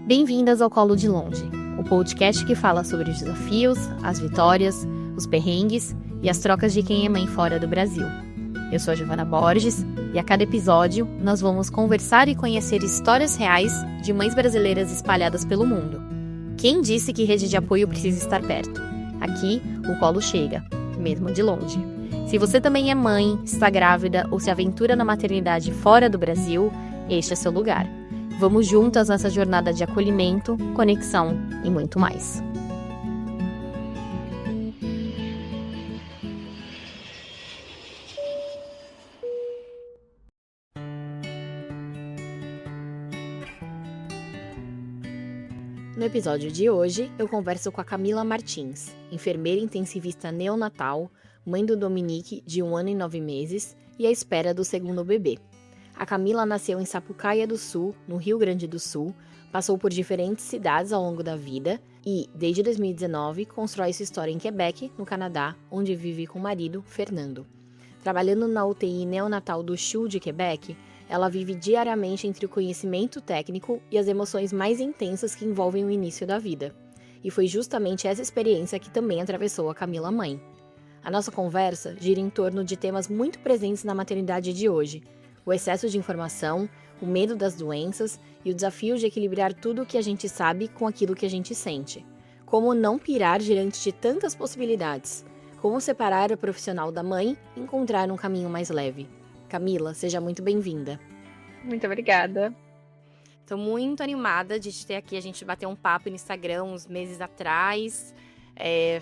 Bem-vindas ao Colo de Longe, o podcast que fala sobre os desafios, as vitórias, os perrengues e as trocas de quem é mãe fora do Brasil. Eu sou a Giovana Borges e a cada episódio nós vamos conversar e conhecer histórias reais de mães brasileiras espalhadas pelo mundo. Quem disse que rede de apoio precisa estar perto? Aqui, o colo chega, mesmo de longe. Se você também é mãe, está grávida ou se aventura na maternidade fora do Brasil, este é seu lugar. Vamos juntas nessa jornada de acolhimento, conexão e muito mais. No episódio de hoje, eu converso com a Camila Martins, enfermeira intensivista neonatal, mãe do Dominique, de 1 ano e 9 meses, e à espera do segundo bebê. A Camila nasceu em Sapucaia do Sul, no Rio Grande do Sul, passou por diferentes cidades ao longo da vida e, desde 2019, constrói sua história em Quebec, no Canadá, onde vive com o marido, Fernando. Trabalhando na UTI neonatal do CHU de Quebec, ela vive diariamente entre o conhecimento técnico e as emoções mais intensas que envolvem o início da vida. E foi justamente essa experiência que também atravessou a Camila mãe. A nossa conversa gira em torno de temas muito presentes na maternidade de hoje: o excesso de informação, o medo das doenças e o desafio de equilibrar tudo o que a gente sabe com aquilo que a gente sente. Como não pirar diante de tantas possibilidades. Como separar o profissional da mãe e encontrar um caminho mais leve. Camila, seja muito bem-vinda. Muito obrigada. Estou muito animada de te ter aqui. A gente bateu um papo no Instagram uns meses atrás,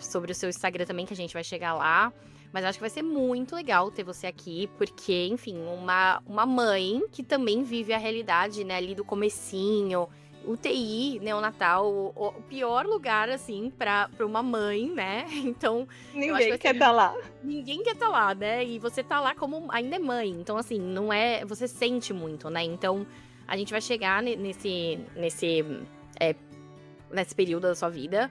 sobre o seu Instagram também, que a gente vai chegar lá. Mas acho que vai ser muito legal ter você aqui, porque, enfim, uma mãe que também vive a realidade, né, ali do comecinho, UTI, neonatal, o pior lugar, assim, pra uma mãe, né? Então, ninguém quer estar lá. Ninguém quer estar lá, né? E você tá lá como ainda é mãe. Então, assim, não é... Você sente muito, né? Então, a gente vai chegar nesse período da sua vida.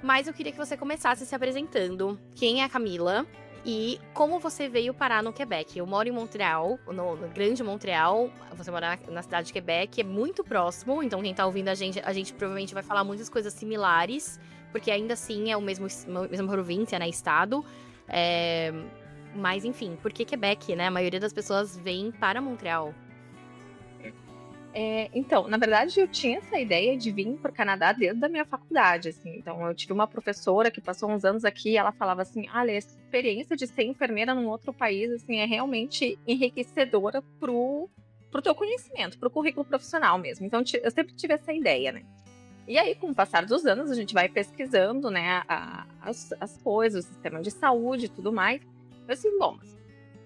Mas eu queria que você começasse se apresentando. Quem é a Camila? E como você veio parar no Quebec? Eu moro em Montreal, no Grande Montreal. Você mora na cidade de Quebec, é muito próximo. Então, quem tá ouvindo a gente provavelmente vai falar muitas coisas similares. Porque ainda assim é a mesma província, né? Estado. Mas, enfim, por que Quebec, né? A maioria das pessoas vem para Montreal. Então, na verdade, eu tinha essa ideia de vir para o Canadá desde a minha faculdade, assim. Então, eu tive uma professora que passou uns anos aqui e ela falava assim, olha, essa experiência de ser enfermeira num outro país, assim, é realmente enriquecedora pro teu conhecimento, pro currículo profissional mesmo. Então, eu sempre tive essa ideia, né? E aí, com o passar dos anos, a gente vai pesquisando, né, as coisas, o sistema de saúde e tudo mais. Eu assim, bom,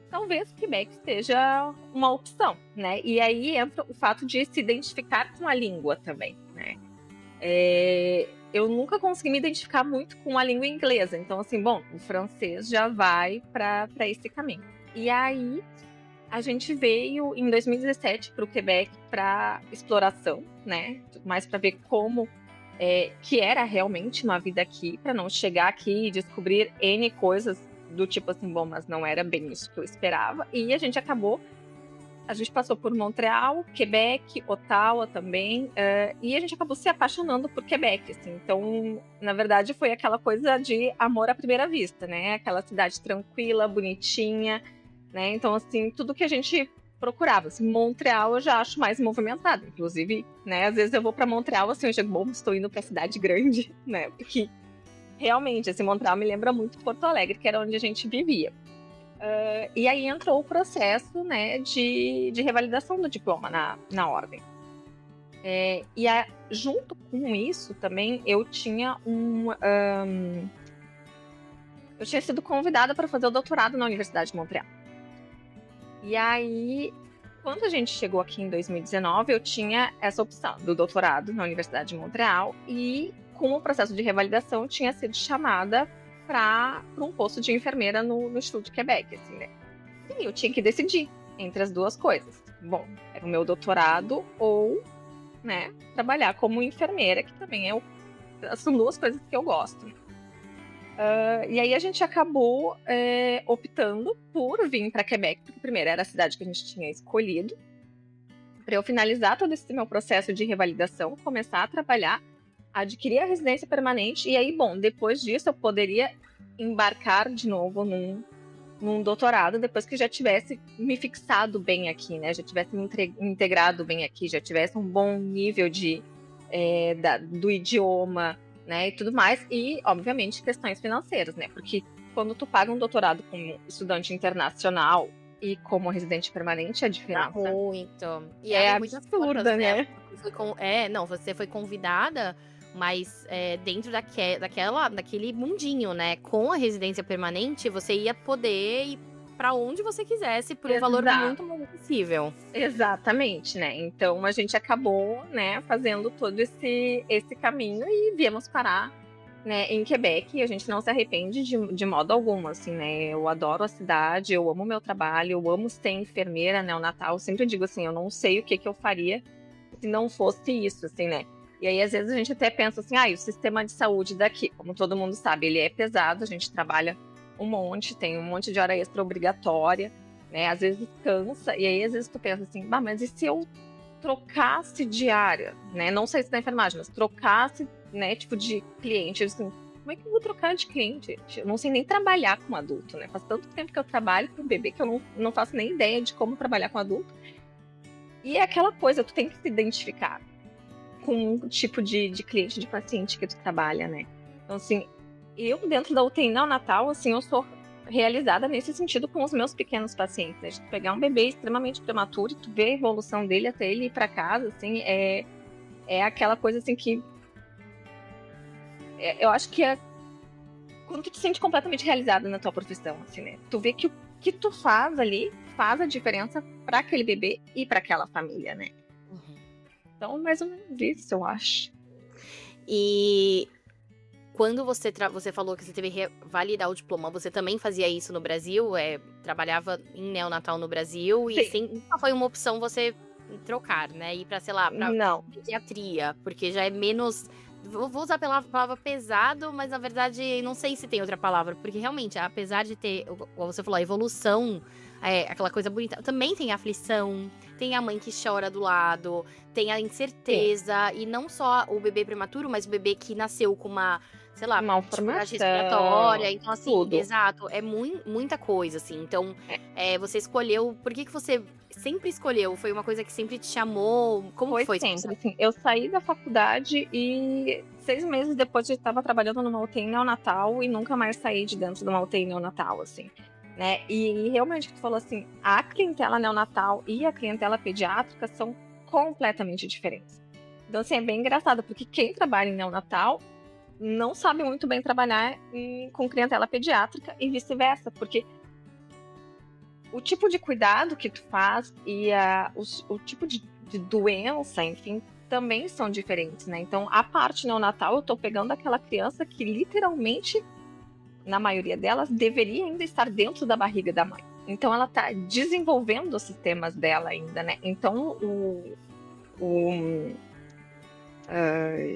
talvez Quebec seja uma opção, né? E aí entra o fato de se identificar com a língua também, né? Eu nunca consegui me identificar muito com a língua inglesa. Então, assim, bom, o francês já vai para esse caminho. E aí, a gente veio em 2017 para o Quebec para exploração, né? Mais para ver como que era realmente uma vida aqui, para não chegar aqui e descobrir N coisas do tipo assim, bom, mas não era bem isso que eu esperava. E a gente passou por Montreal, Quebec, Ottawa também, e a gente acabou se apaixonando por Quebec, assim. Então, na verdade, foi aquela coisa de amor à primeira vista, né? Aquela cidade tranquila, bonitinha, né? Então, assim, tudo que a gente procurava. Assim, Montreal eu já acho mais movimentado, inclusive, né? Às vezes eu vou para Montreal, assim, eu chego, bom, estou indo para cidade grande, né? Porque realmente, esse Montreal me lembra muito Porto Alegre, que era onde a gente vivia. E aí entrou o processo, né, de revalidação do diploma na ordem. Junto com isso também, eu tinha sido convidada para fazer o doutorado na Universidade de Montreal. E aí, quando a gente chegou aqui em 2019, eu tinha essa opção do doutorado na Universidade de Montreal e com o processo de revalidação, tinha sido chamada para um posto de enfermeira no CHU de Quebec, assim, né? E eu tinha que decidir entre as duas coisas. Bom, era o meu doutorado ou, né, trabalhar como enfermeira, que também são duas coisas que eu gosto. E aí a gente acabou optando por vir para Quebec, porque primeiro era a cidade que a gente tinha escolhido. para eu finalizar todo esse meu processo de revalidação, começar a trabalhar, adquirir a residência permanente, e aí, bom, depois disso eu poderia embarcar de novo num doutorado, depois que já tivesse me fixado bem aqui, né? Já tivesse me integrado bem aqui, já tivesse um bom nível do idioma, né? E tudo mais. E, obviamente, questões financeiras, né? Porque quando tu paga um doutorado como estudante internacional e como residente permanente, a diferença muito. E é abre muitas portas, absurda, né? Você foi convidada, mas dentro daquele mundinho, né? Com a residência permanente, você ia poder ir para onde você quisesse por um valor muito mais acessível. Exatamente, né? Então a gente acabou, né, fazendo todo esse caminho e viemos parar, né, em Quebec, e a gente não se arrepende de modo algum, assim, né? Eu adoro a cidade, eu amo o meu trabalho, eu amo ser enfermeira neonatal. Eu sempre digo assim, eu não sei o que eu faria se não fosse isso, assim, né? E aí, às vezes, a gente até pensa assim, o sistema de saúde daqui, como todo mundo sabe, ele é pesado, a gente trabalha um monte, tem um monte de hora extra obrigatória, né? Às vezes cansa, e aí, às vezes, tu pensa assim, mas e se eu trocasse de área, né? Não sei se da enfermagem, mas trocasse, né, tipo de cliente, assim, como é que eu vou trocar de cliente? Eu não sei nem trabalhar com adulto, né? Faz tanto tempo que eu trabalho com bebê que eu não faço nem ideia de como trabalhar com adulto. E é aquela coisa, tu tem que se identificar com um tipo de cliente, de paciente que tu trabalha, né? Então, assim, eu dentro da UTI neonatal, assim, eu sou realizada nesse sentido com os meus pequenos pacientes, né? De tu pegar um bebê extremamente prematuro e tu ver a evolução dele até ele ir pra casa, assim, é aquela coisa, assim, que eu acho que é quando tu te sente completamente realizada na tua profissão, assim, né? Tu vê que o que tu faz ali faz a diferença para aquele bebê e para aquela família, né? Então, mais ou menos isso, eu acho. E quando você falou que você teve que validar o diploma, você também fazia isso no Brasil? Trabalhava em neonatal no Brasil? Sim. E nunca foi uma opção você trocar, né? Ir pra, sei lá, pra Não. pediatria, porque já é menos... Vou usar a palavra pesado, mas na verdade não sei se tem outra palavra, porque realmente, apesar de ter, como você falou, a evolução, aquela coisa bonita, também tem a aflição, tem a mãe que chora do lado, tem a incerteza, e não só o bebê prematuro, mas o bebê que nasceu com uma, sei lá, dificuldade respiratória. Então, assim, tudo. Exato, é muita coisa, assim. Então, você escolheu, por que você sempre escolheu? Foi uma coisa que sempre te chamou? Como foi? Sempre, assim, eu saí da faculdade e 6 meses depois eu estava trabalhando numa UTI neonatal e nunca mais saí de dentro de uma UTI neonatal, assim, né? E realmente, tu falou assim, a clientela neonatal e a clientela pediátrica são completamente diferentes. Então, assim, é bem engraçado, porque quem trabalha em neonatal não sabe muito bem trabalhar com clientela pediátrica e vice-versa, porque o tipo de cuidado que tu faz e o tipo de doença, enfim, também são diferentes, né? Então, a parte neonatal, eu tô pegando aquela criança que literalmente, na maioria delas, deveria ainda estar dentro da barriga da mãe. Então, ela tá desenvolvendo os sistemas dela ainda, né? Então,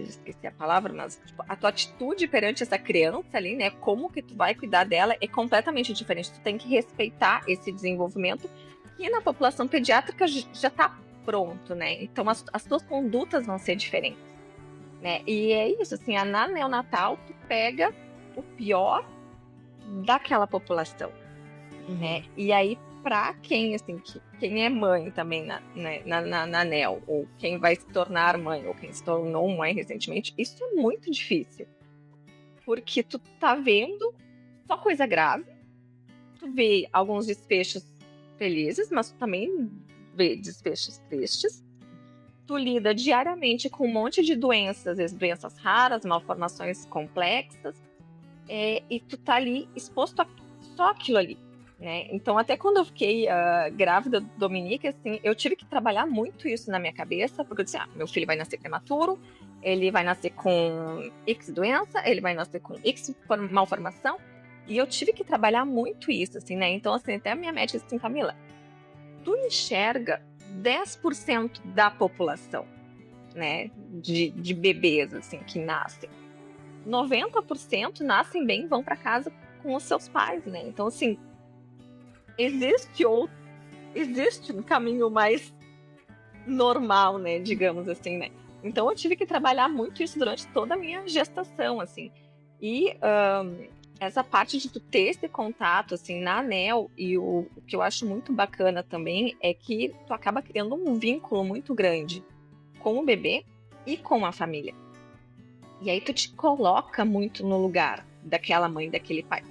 esqueci a palavra, mas tipo, a tua atitude perante essa criança ali, né? Como que tu vai cuidar dela é completamente diferente. Tu tem que respeitar esse desenvolvimento que na população pediátrica já tá pronto, né? Então as tuas condutas vão ser diferentes, né? E é isso, assim, na neonatal tu pega o pior daquela população, né? E aí para quem, assim, quem é mãe também na NEL, ou quem vai se tornar mãe, ou quem se tornou mãe recentemente, isso é muito difícil. Porque tu tá vendo só coisa grave, tu vê alguns desfechos felizes, mas tu também vê desfechos tristes. Tu lida diariamente com um monte de doenças, às vezes doenças raras, malformações complexas, e tu tá ali exposto a só aquilo ali. Né? Então, até quando eu fiquei grávida do Dominique, assim, eu tive que trabalhar muito isso na minha cabeça, porque eu disse, meu filho vai nascer prematuro, ele vai nascer com X doença, ele vai nascer com X malformação, e eu tive que trabalhar muito isso, assim, né? Então, assim, até a minha médica disse assim, Camila, tu enxerga 10% da população, né, de bebês, assim, que nascem. 90% nascem bem e vão para casa com os seus pais, né? Então, assim, existe um caminho mais normal, né, digamos assim, né. Então eu tive que trabalhar muito isso durante toda a minha gestação, assim. E, essa parte de tu ter esse contato, assim, na ANEL, e o que eu acho muito bacana também é que tu acaba criando um vínculo muito grande com o bebê e com a família. E aí tu te coloca muito no lugar daquela mãe, daquele pai.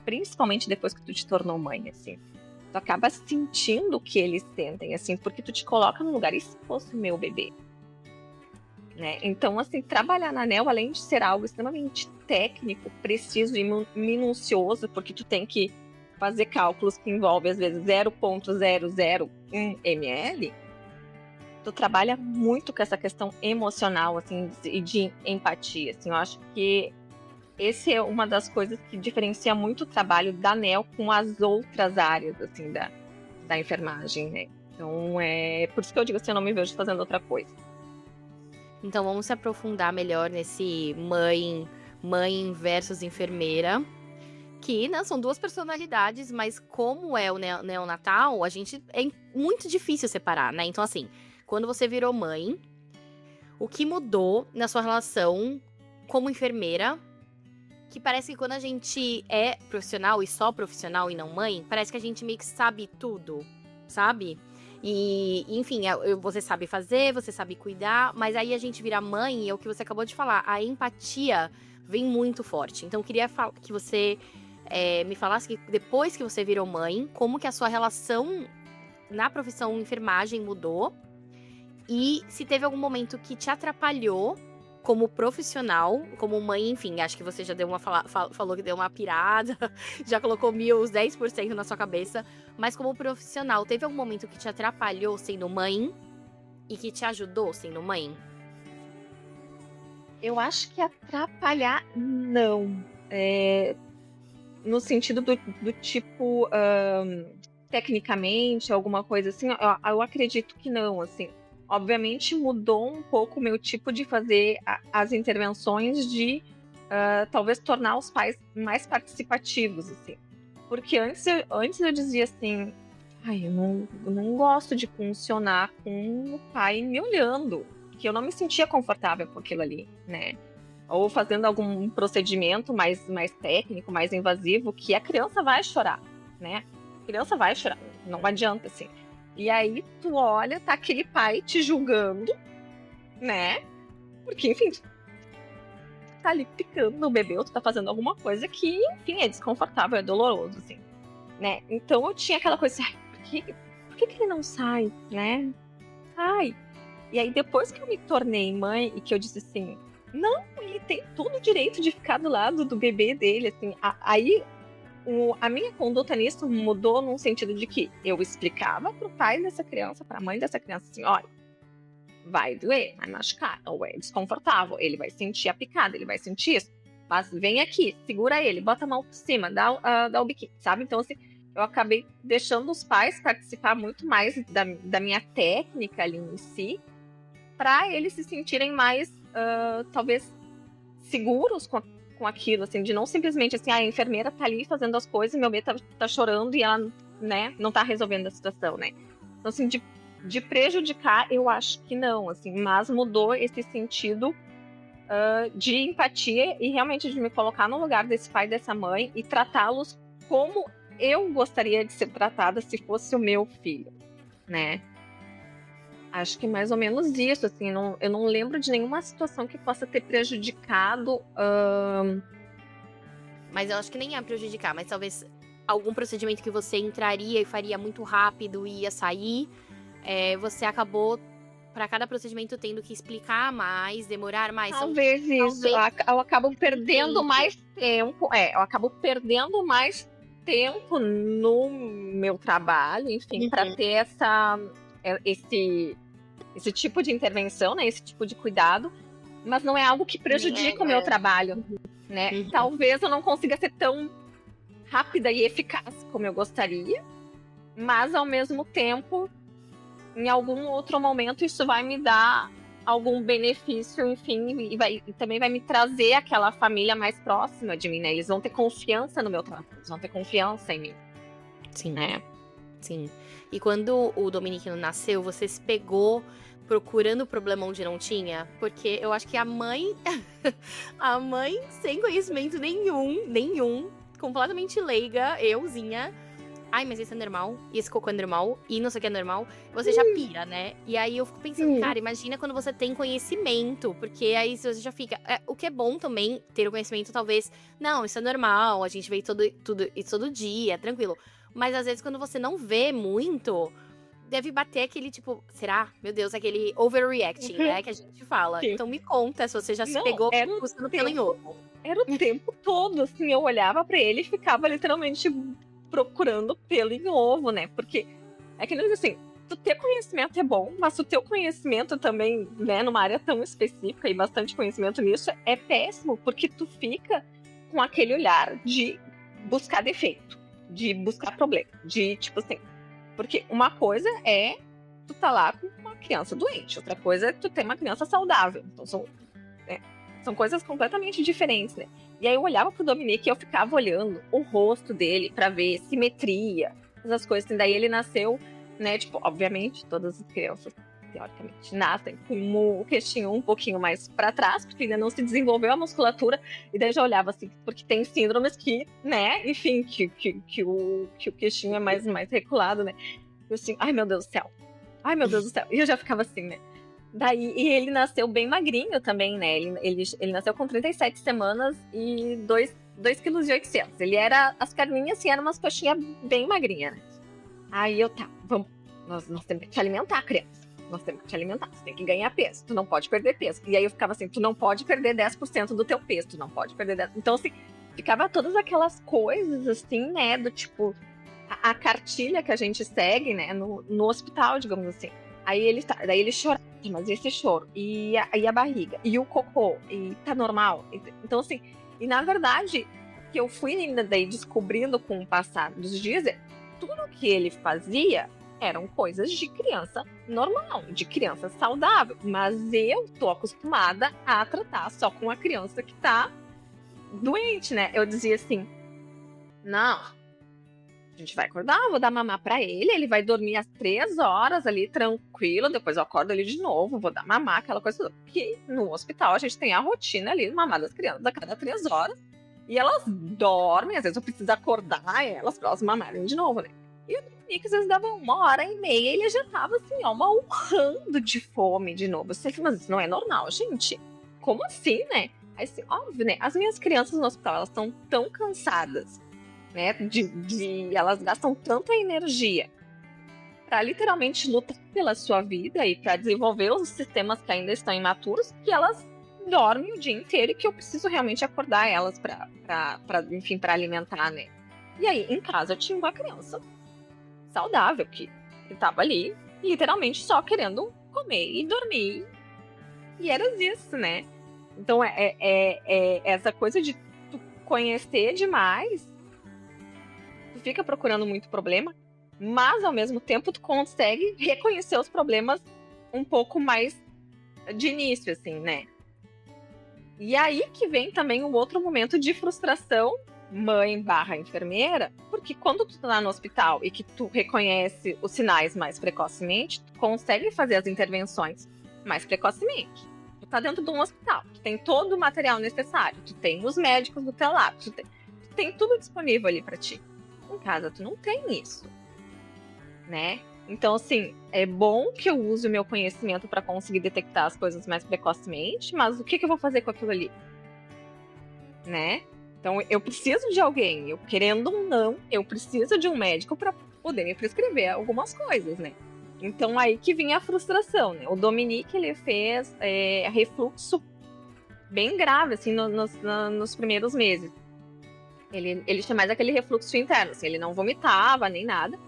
Principalmente depois que tu te tornou mãe, assim. Tu acaba sentindo o que eles sentem, assim, porque tu te coloca no lugar. E se fosse o meu bebê? Né? Então, assim, trabalhar na ANEL, além de ser algo extremamente técnico, preciso e minucioso, porque tu tem que fazer cálculos que envolvem, às vezes, 0,001 ml, tu trabalha muito com essa questão emocional, assim, e de empatia, assim. Eu acho que esse é uma das coisas que diferencia muito o trabalho da ANEL com as outras áreas, assim, da enfermagem, né? Então, é por isso que eu digo assim, eu não me vejo fazendo outra coisa. Então vamos se aprofundar melhor nesse mãe versus enfermeira, que né, são duas personalidades, mas como é o neonatal, a gente é muito difícil separar, né? Então assim, quando você virou mãe, o que mudou na sua relação como enfermeira? Que parece que quando a gente é profissional e só profissional e não mãe, parece que a gente meio que sabe tudo, sabe? E, enfim, você sabe fazer, você sabe cuidar, mas aí a gente vira mãe e é o que você acabou de falar, a empatia vem muito forte. Então, eu queria que você me falasse que depois que você virou mãe, como que a sua relação na profissão enfermagem mudou e se teve algum momento que te atrapalhou como profissional, como mãe, enfim, acho que você já deu falou que deu uma pirada, já colocou 10% na sua cabeça, mas como profissional, teve algum momento que te atrapalhou sendo mãe e que te ajudou sendo mãe? Eu acho que atrapalhar, não. No sentido do tipo, tecnicamente, alguma coisa assim, eu acredito que não, assim. Obviamente mudou um pouco o meu tipo de fazer as intervenções de talvez tornar os pais mais participativos, assim. Porque antes eu dizia assim, eu não gosto de funcionar com o pai me olhando, porque eu não me sentia confortável com aquilo ali, né? Ou fazendo algum procedimento mais técnico, mais invasivo, que a criança vai chorar, né? A criança vai chorar, não adianta, assim. E aí tu olha, tá aquele pai te julgando, né? Porque, enfim, tu tá ali picando no bebê, ou tu tá fazendo alguma coisa que, enfim, é desconfortável, é doloroso, assim, né? Então eu tinha aquela coisa assim, por que ele não sai, né? Sai. E aí depois que eu me tornei mãe e que eu disse assim, não, ele tem todo o direito de ficar do lado do bebê dele, assim, aí a minha conduta nisso mudou num sentido de que eu explicava pro pai dessa criança, pra mãe dessa criança, assim, olha, vai doer, vai machucar, ou é desconfortável, ele vai sentir a picada, ele vai sentir isso, mas vem aqui, segura ele, bota a mão por cima, dá o biquinho, sabe? Então, assim, eu acabei deixando os pais participar muito mais da minha técnica ali em si, para eles se sentirem mais, talvez, seguros com aquilo, assim, de não simplesmente assim, a enfermeira tá ali fazendo as coisas e meu bebê tá chorando e ela, né, não tá resolvendo a situação, né? Então, assim, de prejudicar, eu acho que não, assim, mas mudou esse sentido de empatia e realmente de me colocar no lugar desse pai e dessa mãe e tratá-los como eu gostaria de ser tratada se fosse o meu filho, né? Acho que mais ou menos isso, assim, eu não lembro de nenhuma situação que possa ter prejudicado. Mas eu acho que nem ia prejudicar, mas talvez algum procedimento que você entraria e faria muito rápido e ia sair, você acabou, para cada procedimento, tendo que explicar mais, demorar mais. Talvez isso. Eu acabo perdendo mais tempo. Eu acabo perdendo mais tempo no meu trabalho, enfim, para ter esse tipo de intervenção, né? Esse tipo de cuidado, mas não é algo que prejudica o meu trabalho, né? Talvez eu não consiga ser tão rápida e eficaz como eu gostaria, mas ao mesmo tempo, em algum outro momento, isso vai me dar algum benefício, enfim, e também vai me trazer aquela família mais próxima de mim, né? Eles vão ter confiança no meu trabalho, eles vão ter confiança em mim. Sim. Né? Sim. E quando o Dominique nasceu, você se pegou procurando o problema onde não tinha? Porque eu acho que a mãe a mãe sem conhecimento nenhum, completamente leiga, euzinha. Ai, mas isso é normal, e esse cocô é normal, e não sei o que é normal. Você já pira, né? E aí eu fico pensando, cara, imagina quando você tem conhecimento, porque aí você já fica... o que é bom também, ter o conhecimento, talvez... Não, isso é normal, a gente vê isso todo dia, é tranquilo. Mas às vezes quando você não vê muito, deve bater aquele tipo... Será? Meu Deus, aquele overreacting, né? Que a gente fala. Sim. Então me conta se você já se Não, pegou era o custando pelo em ovo. Era o tempo todo, assim, eu olhava pra ele e ficava literalmente procurando pelo em ovo, né? Porque é que nem assim, tu ter conhecimento é bom, mas tu ter o conhecimento também, né, numa área tão específica e bastante conhecimento nisso é péssimo, porque tu fica com aquele olhar de buscar defeito, de buscar problema, de tipo assim, porque uma coisa é tu tá lá com uma criança doente, outra coisa é tu ter uma criança saudável. Então são coisas completamente diferentes, né? E aí eu olhava pro Dominique e eu ficava olhando o rosto dele pra ver simetria, essas coisas. E daí ele nasceu, né? Tipo, obviamente, todas as crianças, teoricamente, nascem com o queixinho um pouquinho mais pra trás, porque ainda não se desenvolveu a musculatura. E daí eu já olhava assim, porque tem síndromes que, né? Enfim, que o queixinho é mais reculado, né? Eu assim, ai meu Deus do céu. Ai meu Deus do céu. E eu já ficava assim, né? Daí, e ele nasceu bem magrinho também, né? Ele nasceu com 37 semanas e 2,8 kg. Ele era, as perninhas, assim, eram umas coxinhas bem magrinhas, né? Aí eu, tá, vamos, nós temos que te alimentar, criança. Nós temos que te alimentar, você tem que ganhar peso, tu não pode perder peso. E aí eu ficava assim, tu não pode perder 10% do teu peso, tu não pode perder 10%. Então, assim, ficava todas aquelas coisas, assim, né? Do tipo, a cartilha que a gente segue, né? No hospital, digamos assim. Daí ele chorava, mas esse choro, e a barriga, e o cocô, e tá normal. Então, assim, e na verdade, que eu fui ainda daí descobrindo com o passar dos dias, tudo que ele fazia eram coisas de criança normal, de criança saudável. Mas eu tô acostumada a tratar só com a criança que tá doente, né? Eu dizia assim, não... A gente vai acordar, vou dar mamar pra ele vai dormir às 3 horas ali, tranquilo, depois eu acordo ele de novo, vou dar mamar, aquela coisa toda. Porque no hospital a gente tem a rotina ali de mamar das crianças a cada 3 horas, e elas dormem, às vezes eu preciso acordar elas pra elas mamarem de novo, né? E o Dominique, às vezes, dava 1h30, e ele já tava assim, ó, urrando de fome de novo. Você fala, mas isso não é normal, gente. Como assim, né? Aí, assim, óbvio, né? As minhas crianças no hospital, elas estão tão cansadas, né, elas gastam tanta energia para literalmente lutar pela sua vida e para desenvolver os sistemas que ainda estão imaturos, que elas dormem o dia inteiro e que eu preciso realmente acordar elas para alimentar, né? E aí, em casa, eu tinha uma criança saudável que estava ali, literalmente só querendo comer e dormir. E era isso, né? Então, é essa coisa de tu conhecer demais, tu fica procurando muito problema, mas ao mesmo tempo tu consegue reconhecer os problemas um pouco mais de início, assim, né? E aí que vem também um outro momento de frustração, mãe/enfermeira, porque quando tu tá no hospital e que tu reconhece os sinais mais precocemente, tu consegue fazer as intervenções mais precocemente. Tu tá dentro de um hospital, tu tem todo o material necessário, tu tem os médicos do teu lado, tu tem tudo disponível ali pra ti. Em casa, tu não tem isso, né? Então, assim, é bom que eu use o meu conhecimento para conseguir detectar as coisas mais precocemente, mas o que eu vou fazer com aquilo ali? Né? Então, eu preciso de alguém, eu querendo ou não, eu preciso de um médico para poder me prescrever algumas coisas, né? Então, aí que vinha a frustração, né? O Dominique, ele fez refluxo bem grave, assim, nos primeiros meses. Ele tinha mais aquele refluxo interno, assim, ele não vomitava nem nada,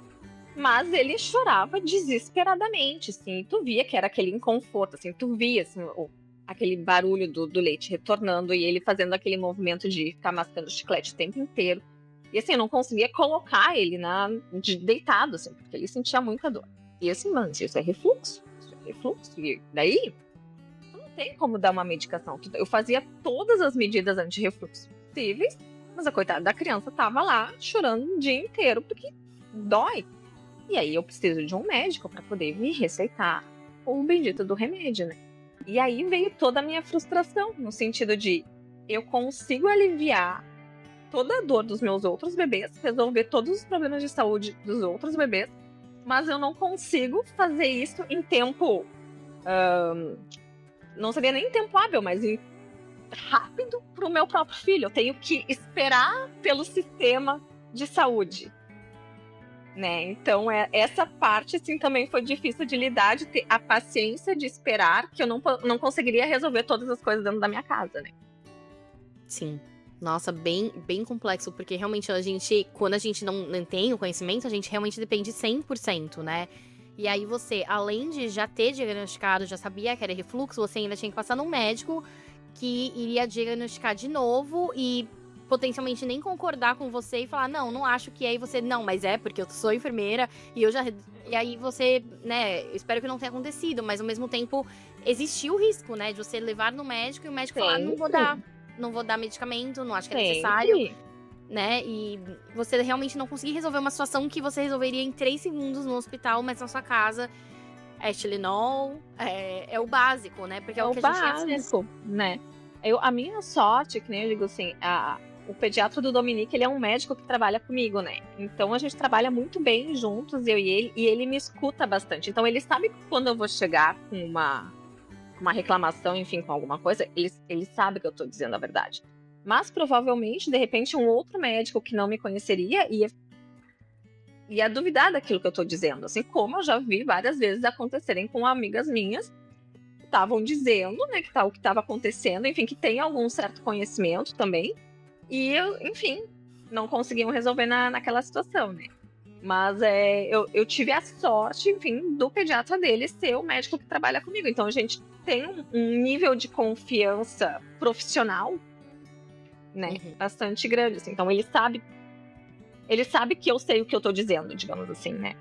mas ele chorava desesperadamente, assim, e tu via que era aquele inconforto, assim, tu via, assim, aquele barulho do leite retornando e ele fazendo aquele movimento de ficar mascando chiclete o tempo inteiro. E assim, eu não conseguia colocar ele deitado, assim, porque ele sentia muita dor. E assim, mano, isso é refluxo, e daí não tem como dar uma medicação. Eu fazia todas as medidas anti-refluxo possíveis, mas a coitada da criança tava lá chorando o dia inteiro, porque dói. E aí eu preciso de um médico para poder me receitar o bendito do remédio, né? E aí veio toda a minha frustração, no sentido de eu consigo aliviar toda a dor dos meus outros bebês, resolver todos os problemas de saúde dos outros bebês, mas eu não consigo fazer isso em tempo. Não seria nem tempo hábil, mas rápido para o meu próprio filho. Eu tenho que esperar pelo sistema de saúde. Né? Então, essa parte assim, também foi difícil de lidar, de ter a paciência de esperar, que eu não conseguiria resolver todas as coisas dentro da minha casa, né? Sim. Nossa, bem, bem complexo, porque realmente quando a gente não tem o conhecimento, a gente realmente depende 100%, né? E aí você, além de já ter diagnosticado, já sabia que era refluxo, você ainda tinha que passar num médico que iria diagnosticar de novo e potencialmente nem concordar com você e falar, não acho que é, e você, não, mas é porque eu sou enfermeira e eu já... E aí você, né, eu espero que não tenha acontecido, mas ao mesmo tempo existiu o risco, né, de você levar no médico e o médico falar, não vou dar medicamento, não acho que é necessário, né, e você realmente não conseguir resolver uma situação que você resolveria em 3 segundos no hospital, mas na sua casa, Tylenol, é o básico, né, porque é o que a gente básico, né. A minha sorte, que nem eu digo assim, o pediatra do Dominique, ele é um médico que trabalha comigo, né? Então a gente trabalha muito bem juntos, eu e ele me escuta bastante. Então ele sabe que quando eu vou chegar com uma reclamação, enfim, com alguma coisa, ele sabe que eu tô dizendo a verdade. Mas provavelmente, de repente, um outro médico que não me conheceria ia duvidar daquilo que eu tô dizendo. Assim como eu já vi várias vezes acontecerem com amigas minhas que estavam dizendo, né, que o que estava acontecendo, enfim, que tem algum certo conhecimento também. E, enfim, não conseguiam resolver naquela situação, né? Mas eu tive a sorte, enfim, do pediatra dele ser o médico que trabalha comigo. Então a gente tem um nível de confiança profissional, né? Bastante grande, assim. Então ele sabe que eu sei o que eu tô dizendo, digamos assim, né?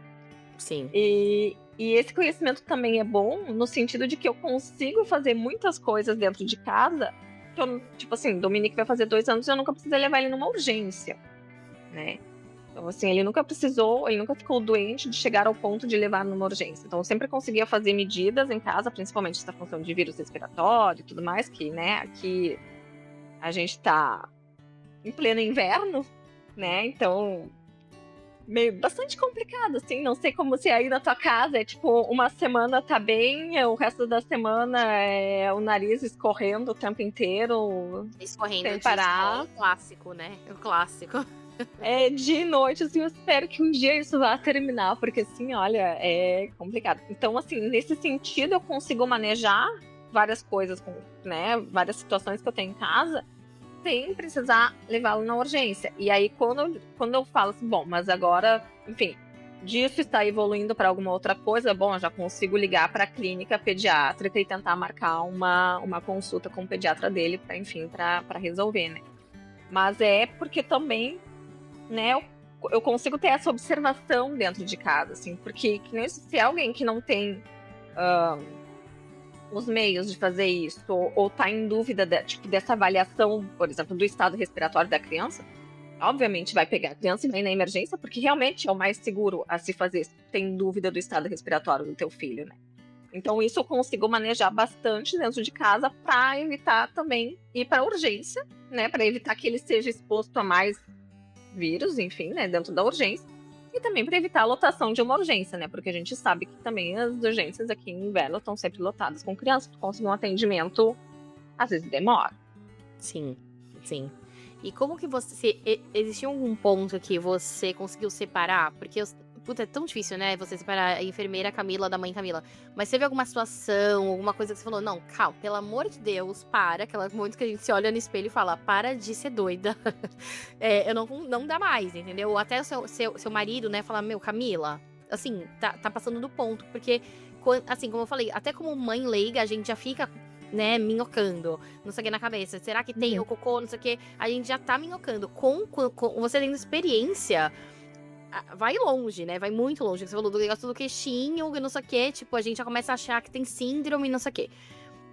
Sim. E esse conhecimento também é bom no sentido de que eu consigo fazer muitas coisas dentro de casa. Tipo assim, Dominique vai fazer 2 anos e eu nunca precisei levar ele numa urgência, né? Então, assim, ele nunca ficou doente de chegar ao ponto de levar numa urgência. Então, eu sempre conseguia fazer medidas em casa, principalmente essa função de vírus respiratório e tudo mais, que, né, aqui a gente tá em pleno inverno, né? Então, bastante complicado, assim. Não sei como se aí na tua casa é tipo, uma semana tá bem, o resto da semana é o nariz escorrendo o tempo inteiro. Escorrendo sem parar. É um clássico, né? É um clássico. De noite, assim, eu espero que um dia isso vá terminar, porque assim, olha, é complicado. Então, assim, nesse sentido, eu consigo manejar várias coisas, né, várias situações que eu tenho em casa, sem precisar levá-lo na urgência. E aí, quando eu falo assim, bom, mas agora, enfim, disso está evoluindo para alguma outra coisa, bom, eu já consigo ligar para a clínica pediátrica e tentar marcar uma consulta com o pediatra dele, para resolver, né? Mas é porque também, né, eu consigo ter essa observação dentro de casa, assim, porque se é alguém que não tem os meios de fazer isso, ou tá em dúvida dessa avaliação, por exemplo, do estado respiratório da criança, obviamente vai pegar a criança e vai na emergência, porque realmente é o mais seguro a se fazer, se tem dúvida do estado respiratório do teu filho, né? Então isso eu consigo manejar bastante dentro de casa para evitar também ir para urgência, né? Para evitar que ele seja exposto a mais vírus, enfim, né? Dentro da urgência. E também para evitar a lotação de uma urgência, né? Porque a gente sabe que também as urgências aqui em inverno estão sempre lotadas com crianças. Tu conseguir um atendimento, às vezes demora. Sim, sim. E como que você... Existia algum ponto que você conseguiu separar? Porque, puta, é tão difícil, né? Você separar a enfermeira Camila da mãe Camila. Mas teve alguma situação, alguma coisa que você falou, não, calma, pelo amor de Deus, para. Aquela momento que a gente se olha no espelho e fala, para de ser doida. Eu não dá mais, entendeu? Ou até o seu marido, né, falar, meu, Camila, assim, tá passando do ponto. Porque, assim, como eu falei, até como mãe leiga, a gente já fica, né, minhocando, não sei o que na cabeça. Será que tem o cocô, não sei o que? A gente já tá minhocando. Com você tendo experiência, vai longe, né? Vai muito longe. Você falou do negócio do queixinho, não sei o que. Tipo, a gente já começa a achar que tem síndrome, não sei o que.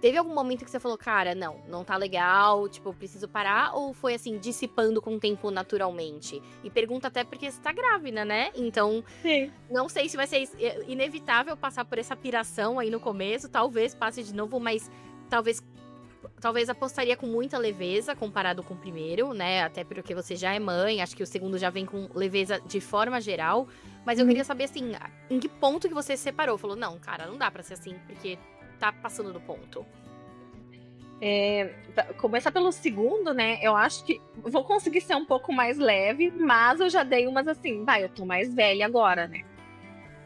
Teve algum momento que você falou, cara, não tá legal, tipo, eu preciso parar? Ou foi, assim, dissipando com o tempo naturalmente? E pergunta até porque você tá grávida, né? Então, Sim. não sei se vai ser inevitável passar por essa piração aí no começo. Talvez passe de novo, mas talvez apostaria com muita leveza comparado com o primeiro, né? Até porque você já é mãe, acho que o segundo já vem com leveza de forma geral. Mas eu queria saber, assim, em que ponto que você se separou? Falou, não, cara, não dá pra ser assim, porque tá passando do ponto. Começar pelo segundo, né? Eu acho que vou conseguir ser um pouco mais leve, mas eu já dei umas assim, eu tô mais velha agora, né?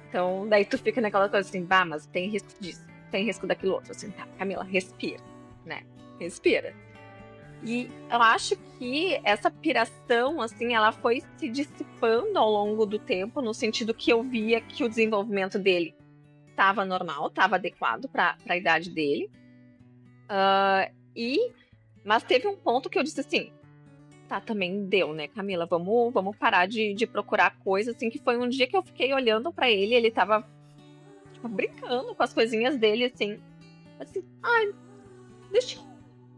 Então, daí tu fica naquela coisa assim, mas tem risco disso, tem risco daquilo outro. Assim, tá, Camila, respira, né? Respira. E eu acho que essa piração, assim, ela foi se dissipando ao longo do tempo, no sentido que eu via que o desenvolvimento dele estava normal, estava adequado para a idade dele. Mas teve um ponto que eu disse assim, tá, também deu, né, Camila? Vamos parar de procurar coisas, assim, que foi um dia que eu fiquei olhando pra ele tava, tipo, brincando com as coisinhas dele, assim, deixa eu...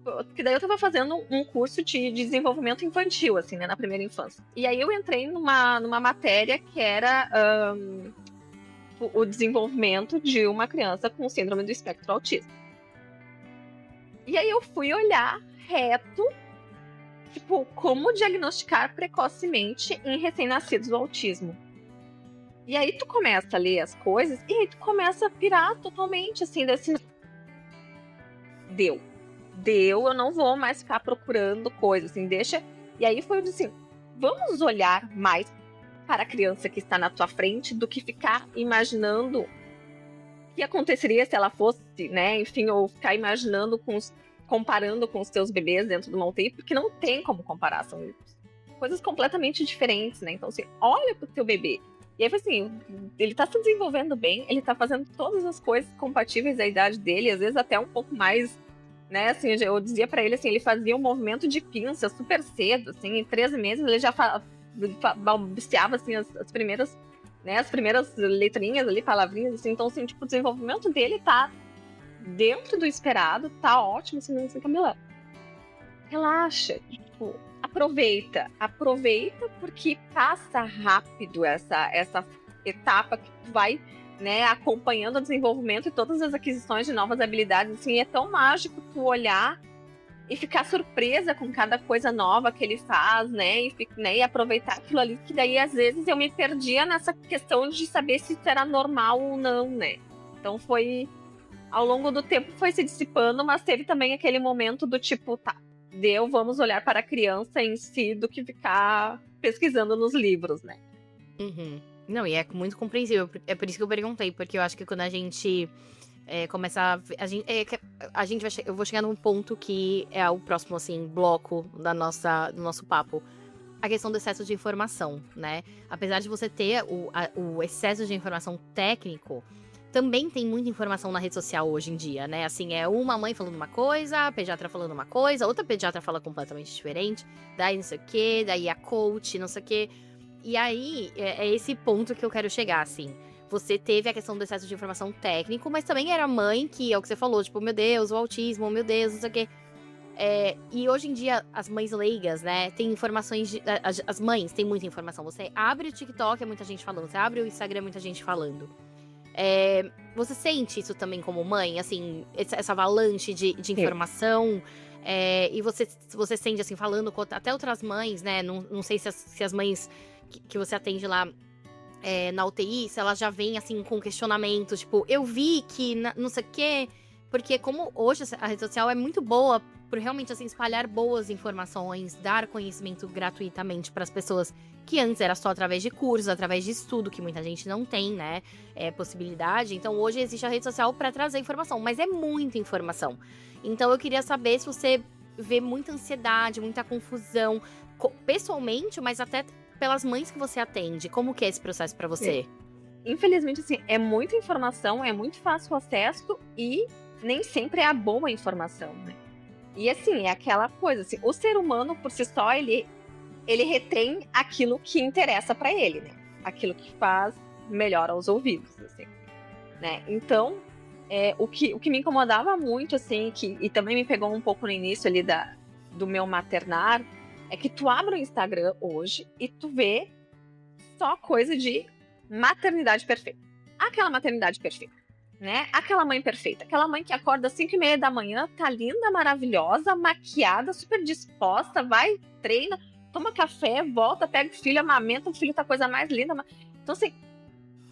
Porque daí eu tava fazendo um curso de desenvolvimento infantil, assim, né, na primeira infância. E aí eu entrei numa matéria que era o desenvolvimento de uma criança com síndrome do espectro autista. E aí eu fui olhar reto, tipo, como diagnosticar precocemente em recém-nascidos o autismo. E aí tu começa a ler as coisas e aí tu começa a pirar totalmente, assim, desse... Deu, eu não vou mais ficar procurando coisas, assim, deixa... E aí foi assim, vamos olhar mais para a criança que está na tua frente do que ficar imaginando o que aconteceria se ela fosse, né, enfim, ou ficar imaginando comparando com os teus bebês dentro de uma UTI, porque não tem como comparar, são coisas completamente diferentes, né? Então, assim, olha pro teu bebê. E aí, assim, ele tá se desenvolvendo bem, ele tá fazendo todas as coisas compatíveis à idade dele, às vezes até um pouco mais, né? Assim, eu dizia pra ele, assim, ele fazia um movimento de pinça super cedo, assim, em 13 meses ele já balbuciava, assim, as primeiras, né? As primeiras letrinhas ali, palavrinhas, assim. Então, assim, tipo, o desenvolvimento dele tá dentro do esperado, tá ótimo, assim, Camila, relaxa, tipo, aproveita porque passa rápido essa etapa que tu vai, né, acompanhando o desenvolvimento e todas as aquisições de novas habilidades, assim, é tão mágico tu olhar e ficar surpresa com cada coisa nova que ele faz, né, e aproveitar aquilo ali, que daí às vezes eu me perdia nessa questão de saber se isso era normal ou não, né, então foi... Ao longo do tempo foi se dissipando, mas teve também aquele momento do tipo, tá, vamos olhar para a criança em si do que ficar pesquisando nos livros, né? Uhum. Não, e é muito compreensível. É por isso que eu perguntei, porque eu acho que quando a gente começar a gente vai eu vou chegar num ponto que é o próximo, assim, bloco do nosso papo. A questão do excesso de informação, né? Apesar de você ter o excesso de informação técnico, também tem muita informação na rede social hoje em dia, né? Assim, é uma mãe falando uma coisa, a pediatra falando uma coisa, outra pediatra fala completamente diferente, daí não sei o quê, daí a coach, não sei o quê. E aí, é esse ponto que eu quero chegar, assim. Você teve a questão do excesso de informação técnico, mas também era mãe que, é o que você falou, tipo, meu Deus, o autismo, meu Deus, não sei o quê. E hoje em dia, as mães leigas, né, tem informações as mães têm muita informação. Você abre o TikTok, é muita gente falando. Você abre o Instagram, é muita gente falando. Você sente isso também como mãe? Assim, essa avalanche de informação? E você sente, assim, falando com até outras mães, né? Não sei se as mães que você atende lá na UTI, se elas já vêm, assim, com questionamentos. Tipo, eu vi que não sei o quê. Porque como hoje a rede social é muito boa por realmente, assim, espalhar boas informações, dar conhecimento gratuitamente para as pessoas, que antes era só através de cursos, através de estudo, que muita gente não tem, né, possibilidade. Então, hoje existe a rede social para trazer informação, mas é muita informação. Então, eu queria saber se você vê muita ansiedade, muita confusão, pessoalmente, mas até pelas mães que você atende. Como que é esse processo para você? Infelizmente, assim, é muita informação, é muito fácil o acesso e nem sempre é a boa informação, né? E assim, é aquela coisa, assim, o ser humano por si só, ele retém aquilo que interessa para ele, né? Aquilo que faz melhor aos ouvidos, assim, né? Então, o que me incomodava muito, assim, e também me pegou um pouco no início ali do meu maternar, é que tu abre o Instagram hoje e tu vê só coisa de maternidade perfeita. Aquela maternidade perfeita, né? Aquela mãe perfeita. Aquela mãe que acorda às 5:30 da manhã, tá linda, maravilhosa, maquiada, super disposta, vai, treina, toma café, volta, pega o filho, amamenta, o filho tá a coisa mais linda. Então, assim,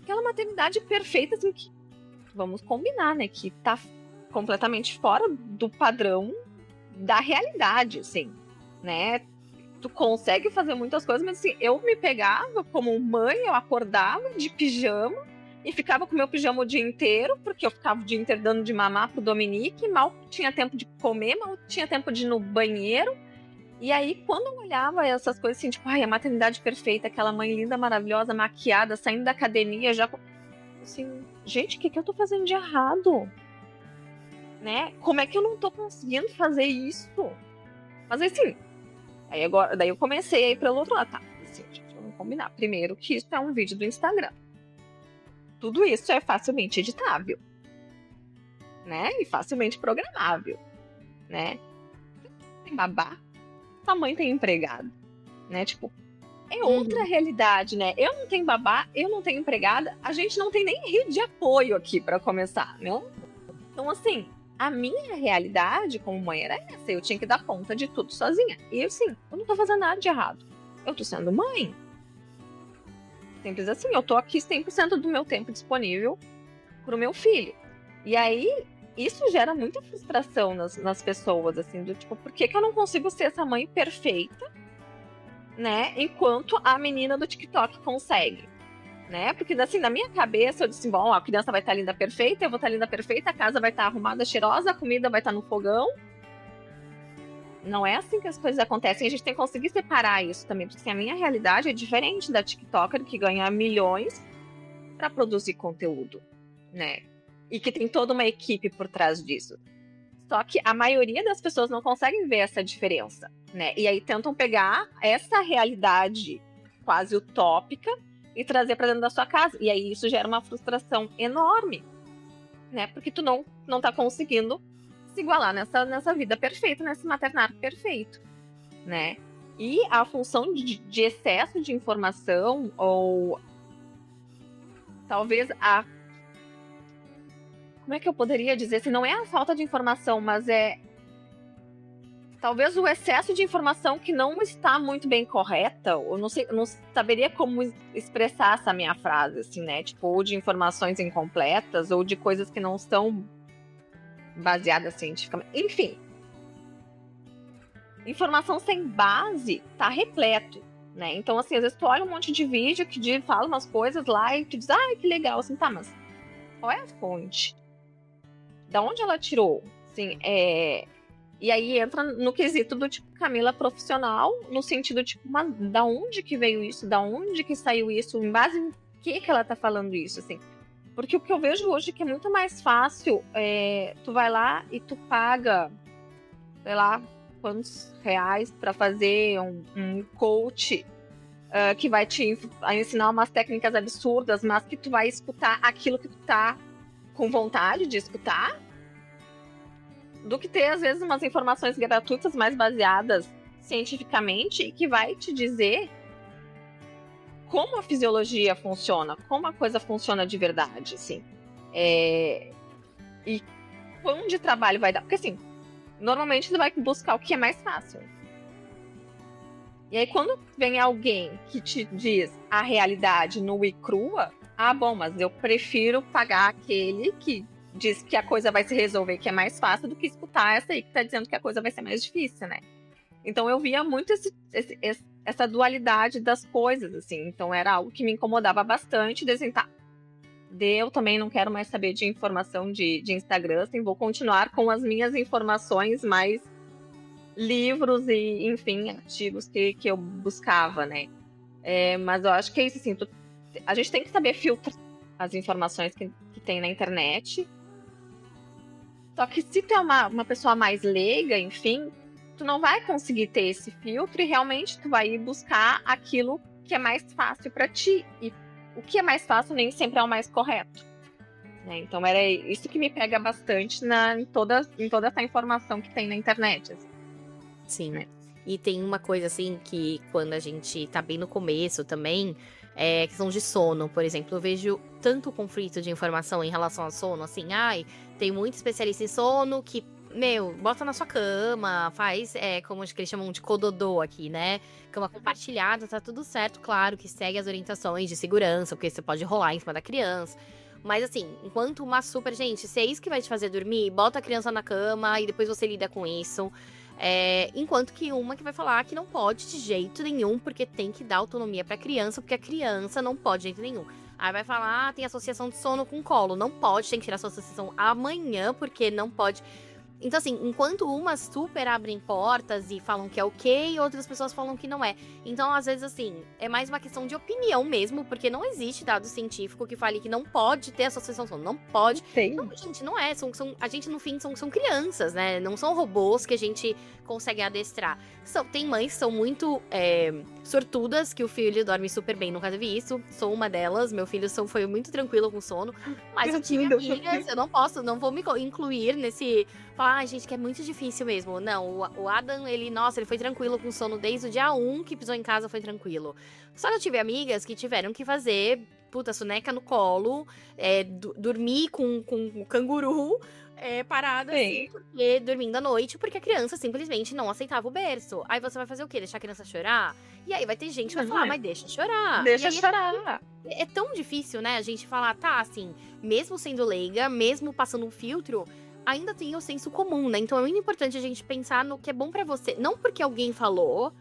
aquela maternidade perfeita, assim, que vamos combinar, né? Que tá completamente fora do padrão da realidade, assim, né? Tu consegue fazer muitas coisas, mas assim, eu me pegava como mãe, eu acordava de pijama e ficava com meu pijama o dia inteiro, porque eu ficava o dia inteiro dando de mamar pro Dominique, mal tinha tempo de comer, mal tinha tempo de ir no banheiro. E aí, quando eu olhava essas coisas assim, tipo, ai, a maternidade perfeita, aquela mãe linda, maravilhosa, maquiada, saindo da academia, já assim, gente, o que eu tô fazendo de errado? Né? Como é que eu não tô conseguindo fazer isso? Mas assim, aí agora, daí eu comecei a ir pelo outro lado. Tá, assim, gente, vamos combinar. Primeiro que isso é um vídeo do Instagram. Tudo isso é facilmente editável, né? E facilmente programável, né? Tem babá, sua mãe tem empregado, né? Tipo, é outra realidade, né? Eu não tenho babá, eu não tenho empregada, a gente não tem nem rede de apoio aqui para começar, né? Então, assim, a minha realidade como mãe era essa. Eu tinha que dar conta de tudo sozinha. E assim, eu não tô fazendo nada de errado. Eu tô sendo mãe. Simples assim. Eu tô aqui 100% do meu tempo disponível pro meu filho. E aí, isso gera muita frustração nas pessoas, assim, do tipo, por que eu não consigo ser essa mãe perfeita, né? Enquanto a menina do TikTok consegue. Né? Porque assim, na minha cabeça eu disse, bom, a criança vai estar linda perfeita, eu vou estar linda perfeita, a casa vai estar arrumada, cheirosa, a comida vai estar no fogão. Não é assim que as coisas acontecem. A gente tem que conseguir separar isso também, porque assim, a minha realidade é diferente da TikToker que ganha milhões para produzir conteúdo, né? E que tem toda uma equipe por trás disso. Só que a maioria das pessoas não conseguem ver essa diferença, né? E aí tentam pegar essa realidade quase utópica e trazer para dentro da sua casa. E aí isso gera uma frustração enorme, né? Porque tu não tá conseguindo se igualar nessa vida perfeita, nesse maternário perfeito, né? E a função de excesso de informação, ou talvez como é que eu poderia dizer? Se não é a falta de informação, mas é talvez o excesso de informação que não está muito bem correta, ou não sei, não saberia como expressar essa minha frase, assim, né? Tipo, ou de informações incompletas, ou de coisas que não estão baseadas cientificamente. Enfim. Informação sem base tá repleto, né? Então, assim, às vezes tu olha um monte de vídeo que fala umas coisas lá e tu diz, ah, que legal, assim, tá, mas qual é a fonte? Da onde ela tirou? Assim, E aí entra no quesito do tipo Camila profissional, no sentido tipo, mas da onde que veio isso? Da onde que saiu isso? Em base em que ela tá falando isso, assim? Porque o que eu vejo hoje é que é muito mais fácil, tu vai lá e tu paga, sei lá, quantos reais para fazer um coach que vai te ensinar umas técnicas absurdas, mas que tu vai escutar aquilo que tu tá com vontade de escutar, do que ter, às vezes, umas informações gratuitas mais baseadas cientificamente e que vai te dizer como a fisiologia funciona, como a coisa funciona de verdade, assim. E quão de trabalho vai dar. Porque, assim, normalmente você vai buscar o que é mais fácil. E aí, quando vem alguém que te diz a realidade nua e crua, bom, mas eu prefiro pagar aquele que diz que a coisa vai se resolver, que é mais fácil, do que escutar essa aí que tá dizendo que a coisa vai ser mais difícil, né? Então eu via muito essa dualidade das coisas, assim. Então era algo que me incomodava bastante, assim, tá, eu também não quero mais saber de informação de Instagram, assim, vou continuar com as minhas informações mais livros e, enfim, artigos que eu buscava, né? Mas eu acho que é isso, assim, a gente tem que saber filtrar as informações que tem na internet. Só que se tu é uma pessoa mais leiga, enfim, tu não vai conseguir ter esse filtro e realmente tu vai ir buscar aquilo que é mais fácil para ti. E o que é mais fácil nem sempre é o mais correto, né? Então era isso que me pega bastante em toda essa informação que tem na internet, assim, Sim. né? E tem uma coisa assim que quando a gente tá bem no começo também, é questão de sono, por exemplo, eu vejo tanto conflito de informação em relação ao sono, assim, ai, tem muito especialista em sono que, meu, bota na sua cama, faz, como acho que eles chamam de cododô aqui, né? Cama compartilhada, tá tudo certo, claro que segue as orientações de segurança, porque você pode rolar em cima da criança. Mas assim, enquanto uma super, gente, se é isso que vai te fazer dormir, bota a criança na cama e depois você lida com isso. Enquanto que uma que vai falar que não pode de jeito nenhum, porque tem que dar autonomia pra criança, porque a criança não pode de jeito nenhum. Aí vai falar, tem associação de sono com colo, não pode, tem que tirar sua associação amanhã, porque não pode. Então, assim, enquanto umas super abrem portas e falam que é ok, outras pessoas falam que não é. Então, às vezes, assim, é mais uma questão de opinião mesmo, porque não existe dado científico que fale que não pode ter associação de sono. Não pode. Tem. Não, gente, não é. A gente, no fim, são crianças, né? Não são robôs que a gente consegue adestrar. Tem mães que são muito sortudas, que o filho dorme super bem. Nunca teve isso. Sou uma delas. Meu filho foi muito tranquilo com sono. Mas eu tive amigas, eu não vou me incluir nesse... Falar, gente, que é muito difícil mesmo. Não, o Adam, ele foi tranquilo com sono desde o dia 1 que pisou em casa, foi tranquilo. Só que eu tive amigas que tiveram que fazer, soneca no colo, dormir com o canguru parada, assim, porque dormindo à noite, porque a criança simplesmente não aceitava o berço. Aí você vai fazer o quê? Deixar a criança chorar? E aí vai ter gente que vai falar, mas deixa chorar. Deixa chorar. É tão difícil, né, a gente falar, tá, assim, mesmo sendo leiga, mesmo passando um filtro, ainda tem o senso comum, né? Então é muito importante a gente pensar no que é bom pra você. Não porque alguém falou,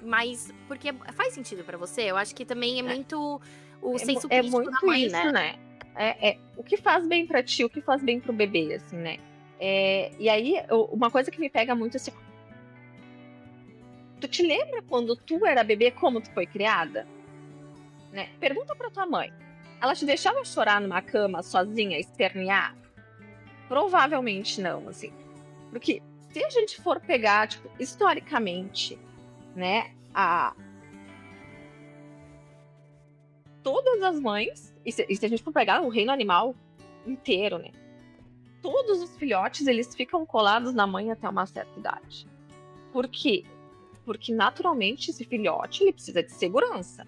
mas porque faz sentido pra você. Eu acho que também é muito o senso crítico da mãe, isso, né? O que faz bem pra ti, o que faz bem pro bebê, assim, né? E aí, uma coisa que me pega muito, assim... Tu te lembra quando tu era bebê, como tu foi criada? Né? Pergunta pra tua mãe. Ela te deixava chorar numa cama, sozinha, espernear? Provavelmente não, assim. Porque se a gente for pegar, tipo, historicamente, né, todas as mães, e se a gente for pegar o reino animal inteiro, né, todos os filhotes, eles ficam colados na mãe até uma certa idade. Por quê? Porque, naturalmente, esse filhote, ele precisa de segurança.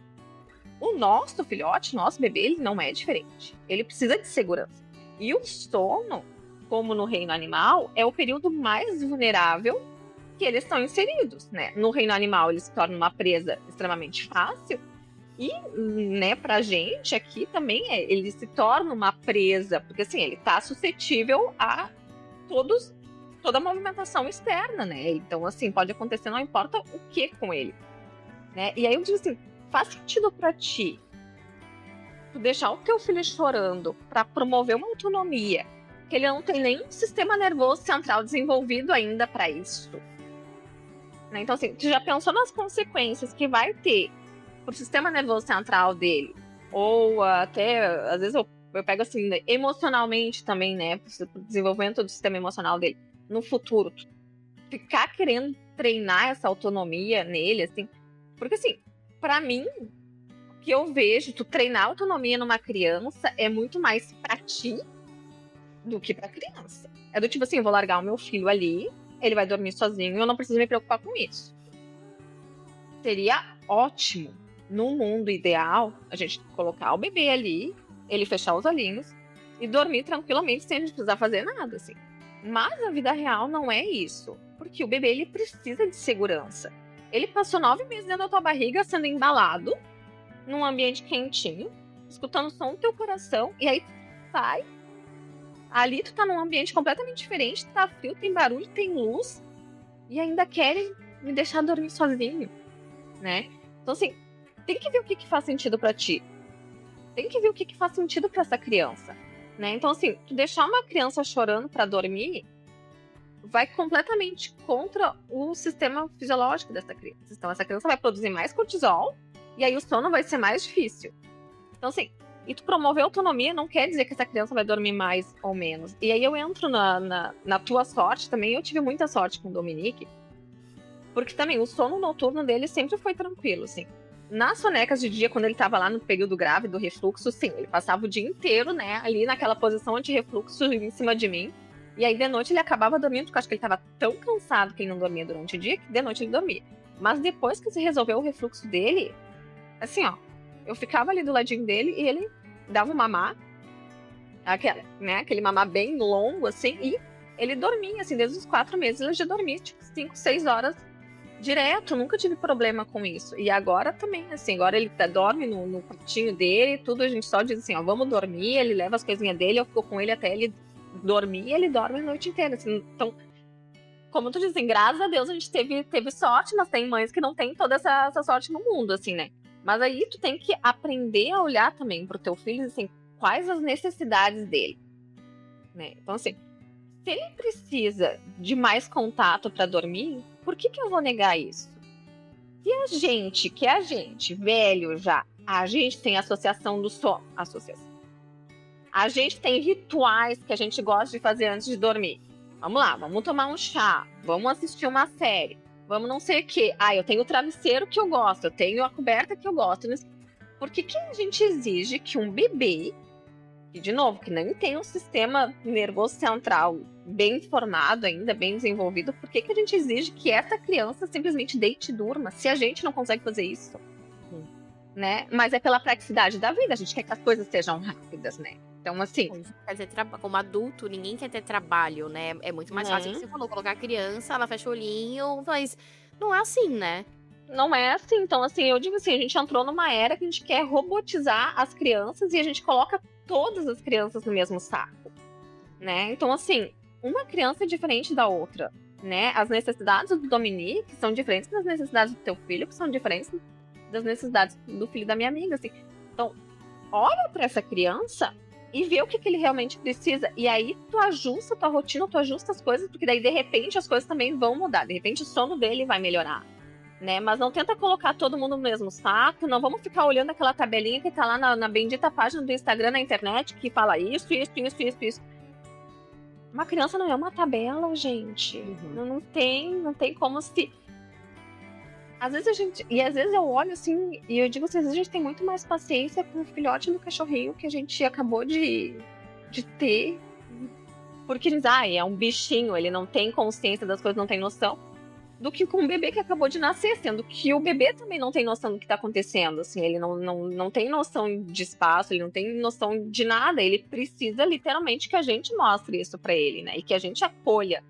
O nosso filhote, nosso bebê, ele não é diferente. Ele precisa de segurança. E o sono, como no reino animal, é o período mais vulnerável que eles estão inseridos, né? No reino animal, eles se tornam uma presa extremamente fácil. E, né, pra gente aqui também, ele se torna uma presa, porque assim, ele tá suscetível a toda a movimentação externa, né? Então, assim, pode acontecer, não importa o que com ele, né? E aí eu digo assim, faz sentido pra ti tu deixar o teu filho chorando pra promover uma autonomia, que ele não tem nenhum sistema nervoso central desenvolvido ainda pra isso, né? Então, assim, tu já pensou nas consequências que vai ter pro sistema nervoso central dele? Ou até, às vezes eu pego assim, emocionalmente também, né? Pro desenvolvimento do sistema emocional dele no futuro. Ficar querendo treinar essa autonomia nele, assim. Porque, assim, pra mim, o que eu vejo, tu treinar autonomia numa criança é muito mais pra ti do que pra criança. É do tipo assim, eu vou largar o meu filho ali, ele vai dormir sozinho e eu não preciso me preocupar com isso. Seria ótimo, no mundo ideal, a gente colocar o bebê ali, ele fechar os olhinhos e dormir tranquilamente sem a gente precisar fazer nada, assim. Mas a vida real não é isso, porque o bebê, ele precisa de segurança. Ele passou 9 meses dentro da tua barriga sendo embalado, num ambiente quentinho, escutando o som do teu coração, e aí tu sai. Ali tu tá num ambiente completamente diferente, tá frio, tem barulho, tem luz, e ainda querem me deixar dormir sozinho, né? Então, assim, tem que ver o que faz sentido pra ti. Tem que ver o que faz sentido pra essa criança, né? Então, assim, tu deixar uma criança chorando pra dormir vai completamente contra o sistema fisiológico dessa criança. Então, essa criança vai produzir mais cortisol e aí o sono vai ser mais difícil. Então, assim, e tu promover autonomia não quer dizer que essa criança vai dormir mais ou menos. E aí eu entro na tua sorte também. Eu tive muita sorte com o Dominique, porque também o sono noturno dele sempre foi tranquilo, assim. Nas sonecas de dia, quando ele tava lá no período grave do refluxo, sim, ele passava o dia inteiro, né, ali naquela posição anti-refluxo em cima de mim. E aí, de noite, ele acabava dormindo, porque eu acho que ele tava tão cansado que ele não dormia durante o dia, que de noite ele dormia. Mas depois que se resolveu o refluxo dele, assim, ó, eu ficava ali do ladinho dele e ele dava um mamar, aquele mamar bem longo, assim, e ele dormia, assim, desde os 4 meses ele já dormia, tipo, 5, 6 horas direto, nunca tive problema com isso. E agora também, assim, agora ele dorme no quartinho dele, tudo, a gente só diz assim, ó, vamos dormir, ele leva as coisinhas dele, eu fico com ele até ele dormir, e ele dorme a noite inteira, assim. Então, como tu diz, assim, graças a Deus a gente teve sorte, mas tem mães que não têm toda essa sorte no mundo, assim, né? Mas aí tu tem que aprender a olhar também pro teu filho, assim, quais as necessidades dele, né? Então, assim, se ele precisa de mais contato para dormir, por que eu vou negar isso? Se a gente, que é a gente, velho já, a gente tem associação do sono, a gente tem rituais que a gente gosta de fazer antes de dormir. Vamos lá, vamos tomar um chá, vamos assistir uma série, vamos não sei o quê. Ah, eu tenho o travesseiro que eu gosto, eu tenho a coberta que eu gosto. Por que a gente exige que um bebê, e de novo, que nem tem um sistema nervoso central bem formado ainda, bem desenvolvido, por que a gente exige que essa criança simplesmente deite e durma, se a gente não consegue fazer isso? Né? Mas é pela praticidade da vida, a gente quer que as coisas sejam rápidas, né? Então, assim... Quer dizer, como adulto, ninguém quer ter trabalho, né? É muito mais fácil que você falou, colocar a criança, ela fecha o olhinho, mas não é assim, né? Não é assim. Então, assim, eu digo assim, a gente entrou numa era que a gente quer robotizar as crianças e a gente coloca todas as crianças no mesmo saco, né? Então, assim, uma criança é diferente da outra, né? As necessidades do Dominique são diferentes das necessidades do teu filho, que são diferentes das necessidades do filho da minha amiga, assim. Então, olha para essa criança e vê o que ele realmente precisa. E aí, tu ajusta a tua rotina, tu ajusta as coisas, porque daí, de repente, as coisas também vão mudar. De repente, o sono dele vai melhorar, né? Mas não tenta colocar todo mundo no mesmo saco, não vamos ficar olhando aquela tabelinha que tá lá na bendita página do Instagram, na internet, que fala isso. Uma criança não é uma tabela, gente. Não tem como se... Às vezes eu olho assim, e eu digo assim, às vezes a gente tem muito mais paciência com o filhote do cachorrinho que a gente acabou de ter. Porque diz, é um bichinho, ele não tem consciência das coisas, não tem noção. Do que com um bebê que acabou de nascer, sendo que o bebê também não tem noção do que tá acontecendo, assim, ele não tem noção de espaço, ele não tem noção de nada, ele precisa literalmente que a gente mostre isso pra ele, né, e que a gente acolha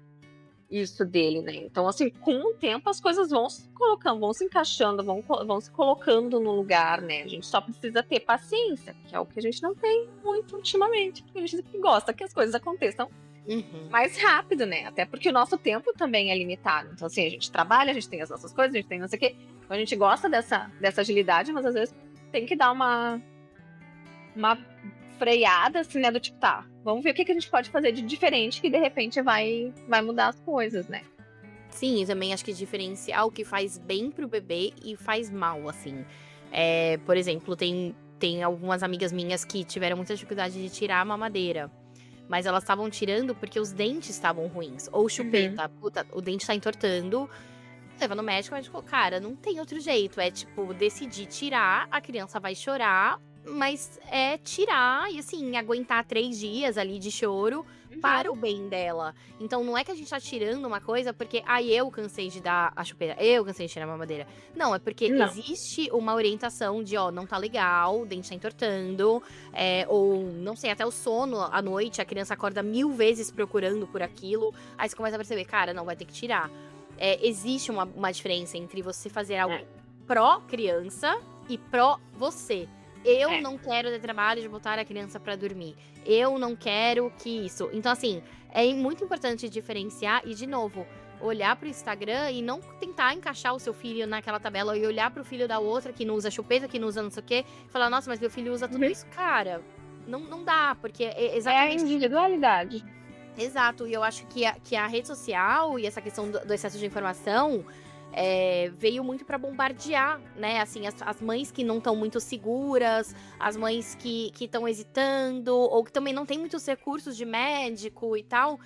isso dele, né, então assim, com o tempo as coisas vão se colocando, vão se encaixando, vão se colocando no lugar, né, a gente só precisa ter paciência, que é o que a gente não tem muito ultimamente, porque a gente gosta que as coisas aconteçam mais rápido, né? Até porque o nosso tempo também é limitado. Então, assim, a gente trabalha, a gente tem as nossas coisas, a gente tem não sei o quê. Então, a gente gosta dessa agilidade, mas às vezes tem que dar uma freada, assim, né? Do tipo, tá, vamos ver o que a gente pode fazer de diferente que de repente vai mudar as coisas, né? Sim, e também acho que diferenciar o que faz bem pro bebê e faz mal, assim. Por exemplo, tem algumas amigas minhas que tiveram muita dificuldade de tirar a mamadeira. Mas elas estavam tirando porque os dentes estavam ruins. Ou chupeta, puta, o dente tá entortando. Leva no médico, o médico falou, cara, não tem outro jeito. É tipo, decidir tirar, a criança vai chorar, mas é tirar e assim, aguentar 3 dias ali de choro para o bem dela. Então não é que a gente tá tirando uma coisa porque, eu cansei de dar a chupeta, eu cansei de tirar a mamadeira. Não, é porque existe uma orientação de, não tá legal, o dente tá entortando, ou, não sei, até o sono à noite, a criança acorda 1000 vezes procurando por aquilo, aí você começa a perceber, cara, não, vai ter que tirar. Existe uma diferença entre você fazer algo pró-criança e pró-você. Eu não quero ter trabalho de botar a criança pra dormir. Eu não quero que isso... Então, assim, é muito importante diferenciar e, de novo, olhar pro Instagram e não tentar encaixar o seu filho naquela tabela e olhar pro filho da outra que não usa chupeta, que não usa não sei o quê, e falar, nossa, mas meu filho usa tudo isso. Cara, não dá, porque é exatamente... É a individualidade. Exato, e eu acho que a rede social e essa questão do excesso de informação veio muito para bombardear, né? Assim, as mães que não estão muito seguras, as mães que estão hesitando, ou que também não têm muitos recursos de médico e tal,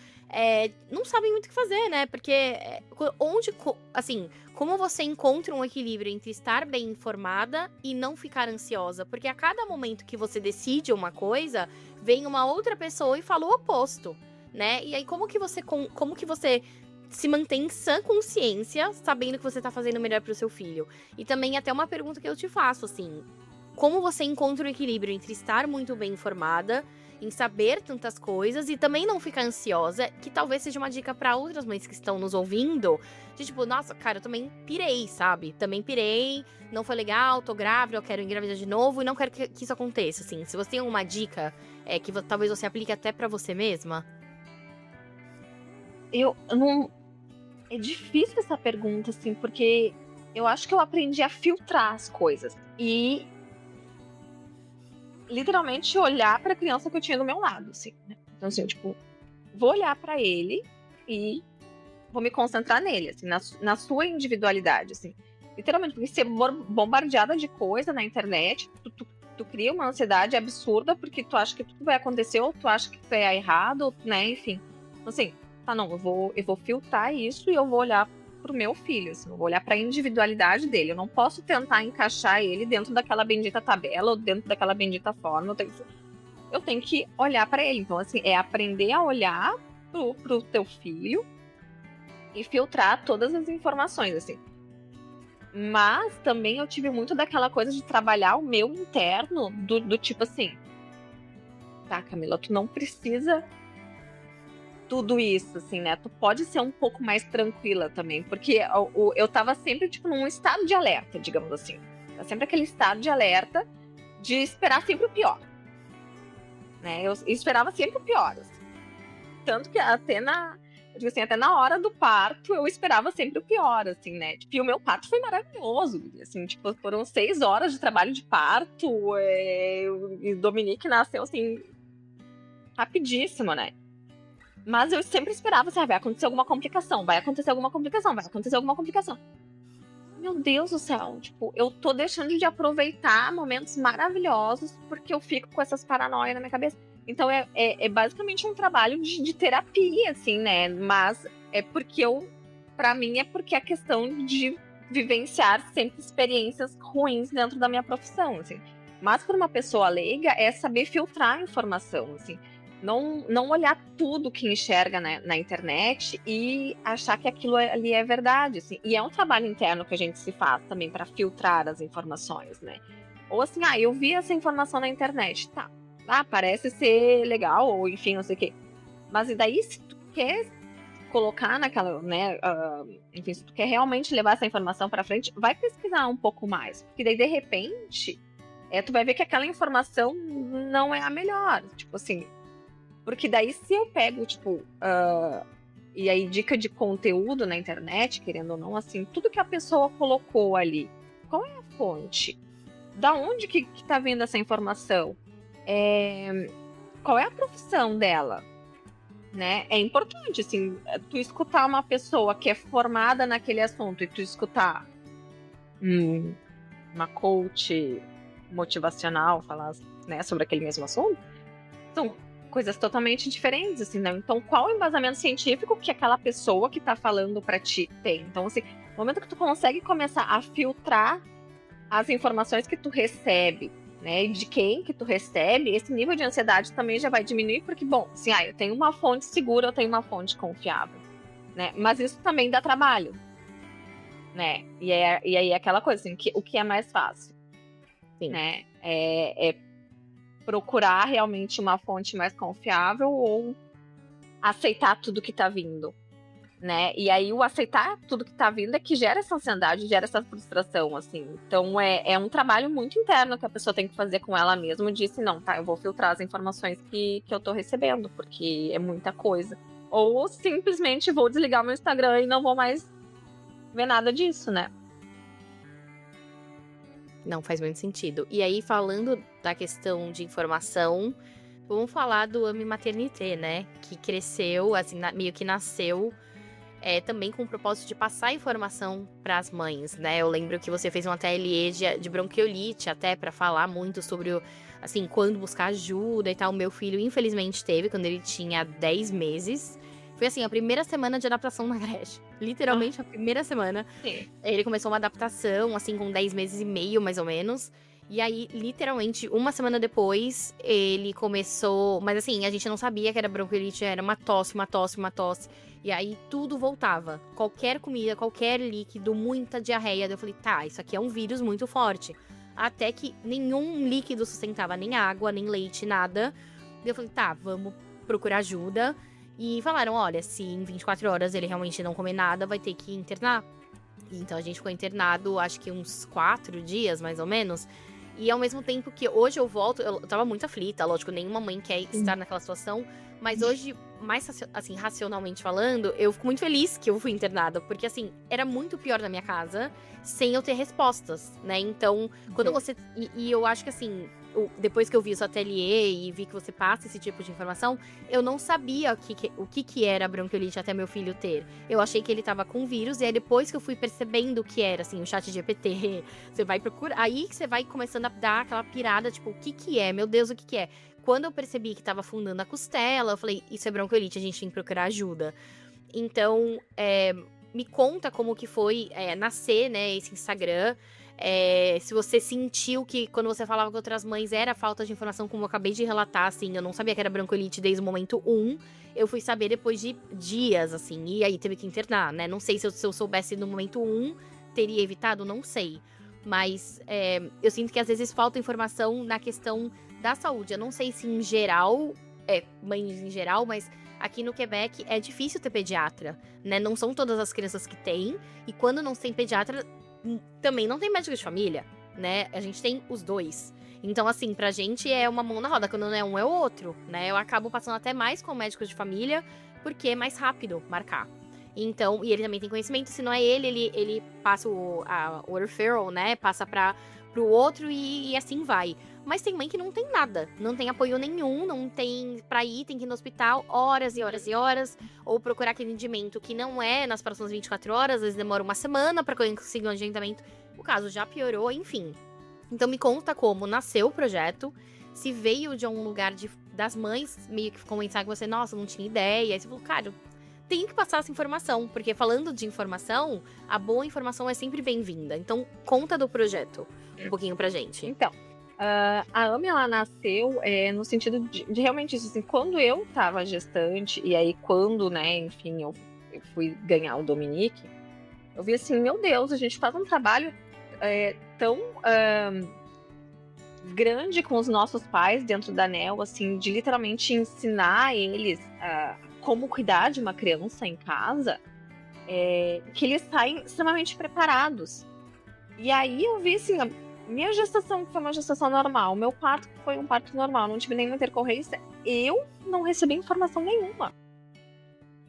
não sabem muito o que fazer, né? Porque assim, como você encontra um equilíbrio entre estar bem informada e não ficar ansiosa? Porque a cada momento que você decide uma coisa, vem uma outra pessoa e fala o oposto, né? E aí, como que você se mantém em sã consciência, sabendo que você tá fazendo o melhor pro seu filho? E também até uma pergunta que eu te faço, assim, como você encontra o equilíbrio entre estar muito bem informada, em saber tantas coisas e também não ficar ansiosa, que talvez seja uma dica pra outras mães que estão nos ouvindo, de tipo, nossa, cara, eu também pirei, sabe? Também pirei, não foi legal, tô grávida, eu quero engravidar de novo e não quero que isso aconteça, assim. Se você tem uma dica que talvez você aplique até pra você mesma. Eu não. É difícil essa pergunta, assim, porque eu acho que eu aprendi a filtrar as coisas. E literalmente olhar pra criança que eu tinha do meu lado, assim, né? Então, assim, eu, tipo, vou olhar pra ele e vou me concentrar nele, assim, na sua individualidade, assim. Literalmente, porque ser bombardeada de coisa na internet, tu cria uma ansiedade absurda porque tu acha que tudo vai acontecer, ou tu acha que tu é errado, ou, né, enfim. Então, assim, tá, não, eu vou filtrar isso e eu vou olhar pro meu filho, assim, eu vou olhar pra individualidade dele. Eu não posso tentar encaixar ele dentro daquela bendita tabela ou dentro daquela bendita forma. Eu tenho que olhar pra ele. Então, assim, é aprender a olhar pro teu filho e filtrar todas as informações, assim. Mas também eu tive muito daquela coisa de trabalhar o meu interno, do tipo assim, tá, Camila, tu não precisa tudo isso, assim, né? Tu pode ser um pouco mais tranquila também, porque eu tava sempre, tipo, num estado de alerta, digamos assim. Tá sempre aquele estado de alerta de esperar sempre o pior, né? Eu esperava sempre o pior, assim. Tanto que até na hora do parto, eu esperava sempre o pior, assim, né? Tipo, e o meu parto foi maravilhoso, assim, tipo, foram 6 horas de trabalho de parto, e Dominique nasceu, assim, rapidíssimo, né? Mas eu sempre esperava, assim, vai acontecer alguma complicação, vai acontecer alguma complicação, vai acontecer alguma complicação. Meu Deus do céu, tipo, eu tô deixando de aproveitar momentos maravilhosos porque eu fico com essas paranoias na minha cabeça. Então é basicamente um trabalho de terapia, assim, né? Mas é porque pra mim, é porque a questão de vivenciar sempre experiências ruins dentro da minha profissão, assim. Mas para uma pessoa leiga, é saber filtrar a informação, assim. Não olhar tudo que enxerga na internet e achar que aquilo ali é verdade, assim. E é um trabalho interno que a gente se faz também para filtrar as informações, né? Ou assim, eu vi essa informação na internet, tá. Parece ser legal, ou enfim, não sei o quê. Mas e daí, se tu quer colocar naquela, né, enfim, se tu quer realmente levar essa informação para frente, vai pesquisar um pouco mais. Porque daí, de repente, tu vai ver que aquela informação não é a melhor. Tipo assim, porque daí se eu pego, tipo, e aí dica de conteúdo na internet, querendo ou não, assim, tudo que a pessoa colocou ali, qual é a fonte? Da onde que tá vindo essa informação? Qual é a profissão dela? Né? É importante, assim, tu escutar uma pessoa que é formada naquele assunto e tu escutar uma coach motivacional falar, né, sobre aquele mesmo assunto, são coisas totalmente diferentes, assim, né? Então, qual o embasamento científico que aquela pessoa que tá falando pra ti tem? Então, assim, no momento que tu consegue começar a filtrar as informações que tu recebe, né, de quem que tu recebe, esse nível de ansiedade também já vai diminuir, porque, bom, assim, eu tenho uma fonte segura, eu tenho uma fonte confiável, né? Mas isso também dá trabalho, né? E aí é aquela coisa, assim, o que é mais fácil, Sim. né? É procurar realmente uma fonte mais confiável ou aceitar tudo que tá vindo, né? E aí o aceitar tudo que tá vindo é que gera essa ansiedade, gera essa frustração, assim. Então é um trabalho muito interno que a pessoa tem que fazer com ela mesma, de assim, não, tá, eu vou filtrar as informações que eu tô recebendo, porque é muita coisa. Ou simplesmente vou desligar o meu Instagram e não vou mais ver nada disso, né? Não faz muito sentido. E aí, falando da questão de informação, vamos falar do Ami Maternité, né? Que cresceu, assim, meio que nasceu também com o propósito de passar informação para as mães, né? Eu lembro que você fez um ateliê de bronquiolite até para falar muito sobre, assim, quando buscar ajuda e tal. O meu filho, infelizmente, teve quando ele tinha 10 meses. Foi, assim, a primeira semana de adaptação na creche. Literalmente, a primeira semana. Sim. Ele começou uma adaptação, assim, com 10 meses e meio, mais ou menos. E aí, literalmente, uma semana depois, ele começou... Mas assim, a gente não sabia que era bronquiolite, era uma tosse, uma tosse, uma tosse. E aí, tudo voltava. Qualquer comida, qualquer líquido, muita diarreia. Daí eu falei, tá, isso aqui é um vírus muito forte. Até que nenhum líquido sustentava, nem água, nem leite, nada. Daí eu falei, tá, vamos procurar ajuda. E falaram, olha, se em 24 horas ele realmente não comer nada, vai ter que internar. Então a gente ficou internado, acho que uns 4 dias, mais ou menos. E ao mesmo tempo que hoje eu volto, eu tava muito aflita, lógico, nenhuma mãe quer estar naquela situação. Mas hoje, mais assim, racionalmente falando, eu fico muito feliz que eu fui internada. Porque assim, era muito pior na minha casa, sem eu ter respostas, né? Então, quando você... E eu acho que assim, depois que eu vi o seu ateliê e vi que você passa esse tipo de informação, eu não sabia o que era a bronquiolite até meu filho ter. Eu achei que ele tava com vírus, e aí depois que eu fui percebendo o que era, assim, o ChatGPT, você vai procurar, aí que você vai começando a dar aquela pirada, tipo, o que é? Meu Deus, o que é? Quando eu percebi que tava afundando a costela, eu falei, isso é bronquiolite, a gente tem que procurar ajuda. Então, me conta como que foi nascer, né, esse Instagram. Se você sentiu que quando você falava com outras mães era falta de informação, como eu acabei de relatar, assim, eu não sabia que era bronquiolite desde o momento 1, eu fui saber depois de dias, assim, e aí teve que internar, né? Não sei se eu soubesse no momento 1, teria evitado, não sei. Mas eu sinto que às vezes falta informação na questão da saúde. Eu não sei se em geral, mães em geral, mas aqui no Quebec é difícil ter pediatra, né? Não são todas as crianças que têm, e quando não tem pediatra, também não tem médico de família, né? A gente tem os dois. Então, assim, pra gente é uma mão na roda. Quando não é um, é o outro, né? Eu acabo passando até mais com o médico de família, porque é mais rápido marcar. Então, e ele também tem conhecimento. Se não é ele passa o referral, né? Passa pro outro e assim vai. Mas tem mãe que não tem nada, não tem apoio nenhum, não tem pra ir, tem que ir no hospital horas e horas e horas, ou procurar atendimento que não é nas próximas 24 horas, às vezes demora uma semana pra conseguir um agendamento. O caso já piorou, enfim. Então me conta como nasceu o projeto, se veio de um lugar das mães meio que comentar com você, nossa, não tinha ideia, aí você falou, cara, tem que passar essa informação, porque falando de informação, a boa informação é sempre bem-vinda. Então conta do projeto um pouquinho pra gente. Então, a AME, ela nasceu no sentido de realmente isso, assim, quando eu tava gestante, e aí quando, né, enfim, eu fui ganhar o Dominique, eu vi assim, meu Deus, a gente faz um trabalho tão grande com os nossos pais dentro da ANEL, assim, de literalmente ensinar eles como cuidar de uma criança em casa, que eles saem extremamente preparados. E aí eu vi, assim, minha gestação foi uma gestação normal, meu parto foi um parto normal, não tive nenhuma intercorrência, eu não recebi informação nenhuma,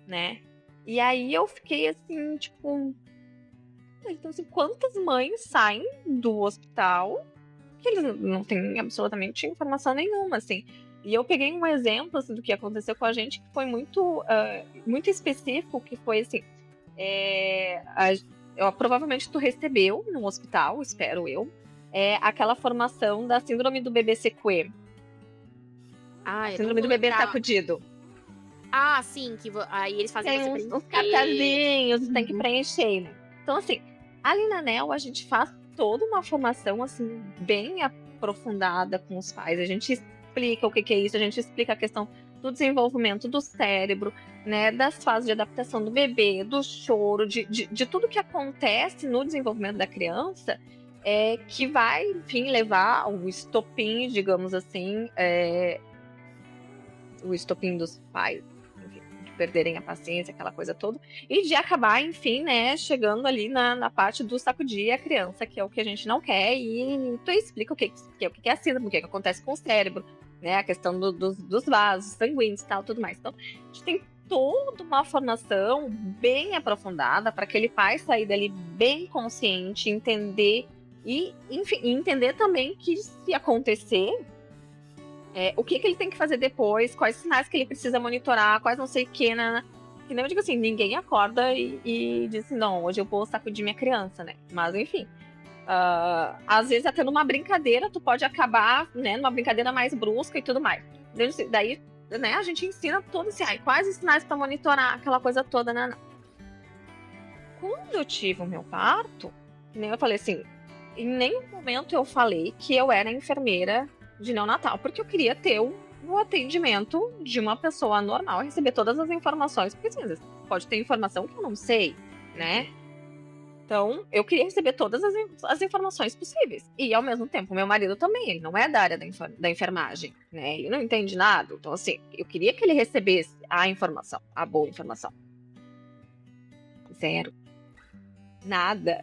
né? E aí eu fiquei assim, tipo... Então, assim, quantas mães saem do hospital que eles não têm absolutamente informação nenhuma, assim. E eu peguei um exemplo assim, do que aconteceu com a gente, que foi muito, muito específico, que foi assim... provavelmente tu recebeu no hospital, espero eu, aquela formação da síndrome do bebê sequê. Síndrome do bebê sacudido. Ah, sim, que aí eles fazem tem uns cartazinhos, tem que preencher. Então, assim, ali na ANEL a gente faz toda uma formação, assim, bem aprofundada com os pais. A gente explica o que é isso, a gente explica a questão do desenvolvimento do cérebro, né, das fases de adaptação do bebê, do choro, de tudo que acontece no desenvolvimento da criança, que vai, enfim, levar ao estopim, digamos assim, o estopim dos pais, enfim, de perderem a paciência, aquela coisa toda, e de acabar, enfim, né, chegando ali na parte do sacudir a criança, que é o que a gente não quer, e tu explica o que é a síndrome, o que acontece com o cérebro, né, a questão dos vasos sanguíneos e tal, tudo mais. Então, a gente tem toda uma formação bem aprofundada para aquele pai sair dali bem consciente, entender e, enfim, entender também que se acontecer, o que ele tem que fazer depois, quais sinais que ele precisa monitorar, quais não sei o que, né? que nem eu digo assim, ninguém acorda e diz assim, não, hoje eu vou sacudir minha criança, né? Mas enfim, às vezes até numa brincadeira tu pode acabar, né, numa brincadeira mais brusca e tudo mais. Daí, né, a gente ensina tudo assim, quais os sinais para monitorar aquela coisa toda, né? Quando eu tive o meu parto, que nem eu falei assim, em nenhum momento eu falei que eu era enfermeira de neonatal, porque eu queria ter o atendimento de uma pessoa normal, receber todas as informações, porque assim, às vezes pode ter informação que eu não sei, né? Então, eu queria receber todas as informações possíveis. E, ao mesmo tempo, meu marido também, ele não é da área da enfermagem, né? Ele não entende nada. Então, assim, eu queria que ele recebesse a informação, a boa informação. Zero. Nada.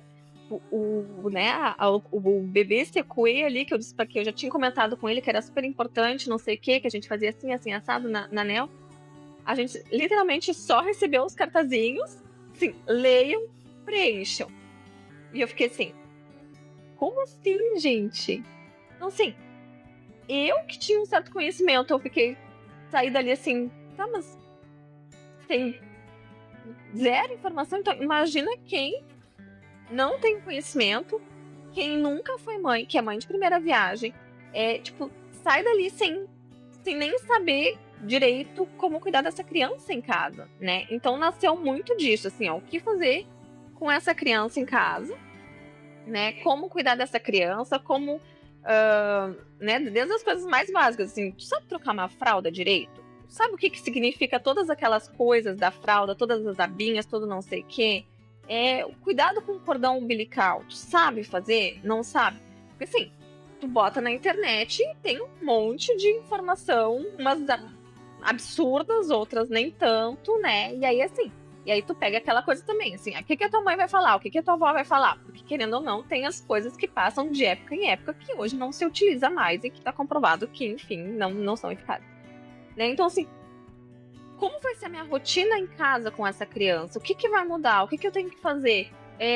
O bebê sequê ali, que eu disse pra que eu já tinha comentado com ele que era super importante, não sei o que a gente fazia assim, assim, assado na NEL. A gente literalmente só recebeu os cartazinhos, assim, leiam, preencham. E eu fiquei assim, como assim, gente? Então, assim, eu que tinha um certo conhecimento, eu saí dali assim, tá, mas tem zero informação, então imagina quem não tem conhecimento, quem nunca foi mãe, que é mãe de primeira viagem, sai dali sem nem saber direito como cuidar dessa criança em casa, né? Então nasceu muito disso, assim, o que fazer com essa criança em casa, né? Como cuidar dessa criança, como, né? Desde as coisas mais básicas, assim, tu sabe trocar uma fralda direito? Sabe o que significa todas aquelas coisas da fralda, todas as abinhas, todo não sei o quê? Cuidado com o cordão umbilical. Tu sabe fazer? Não sabe? Porque assim, tu bota na internet e tem um monte de informação, umas absurdas, outras nem tanto, né? E aí tu pega aquela coisa também, assim, o que a tua mãe vai falar? O que a tua avó vai falar? Porque querendo ou não, tem as coisas que passam de época em época que hoje não se utiliza mais e que tá comprovado que, enfim, não são eficazes. Né? Então, assim, como vai ser a minha rotina em casa com essa criança? O que vai mudar? O que eu tenho que fazer?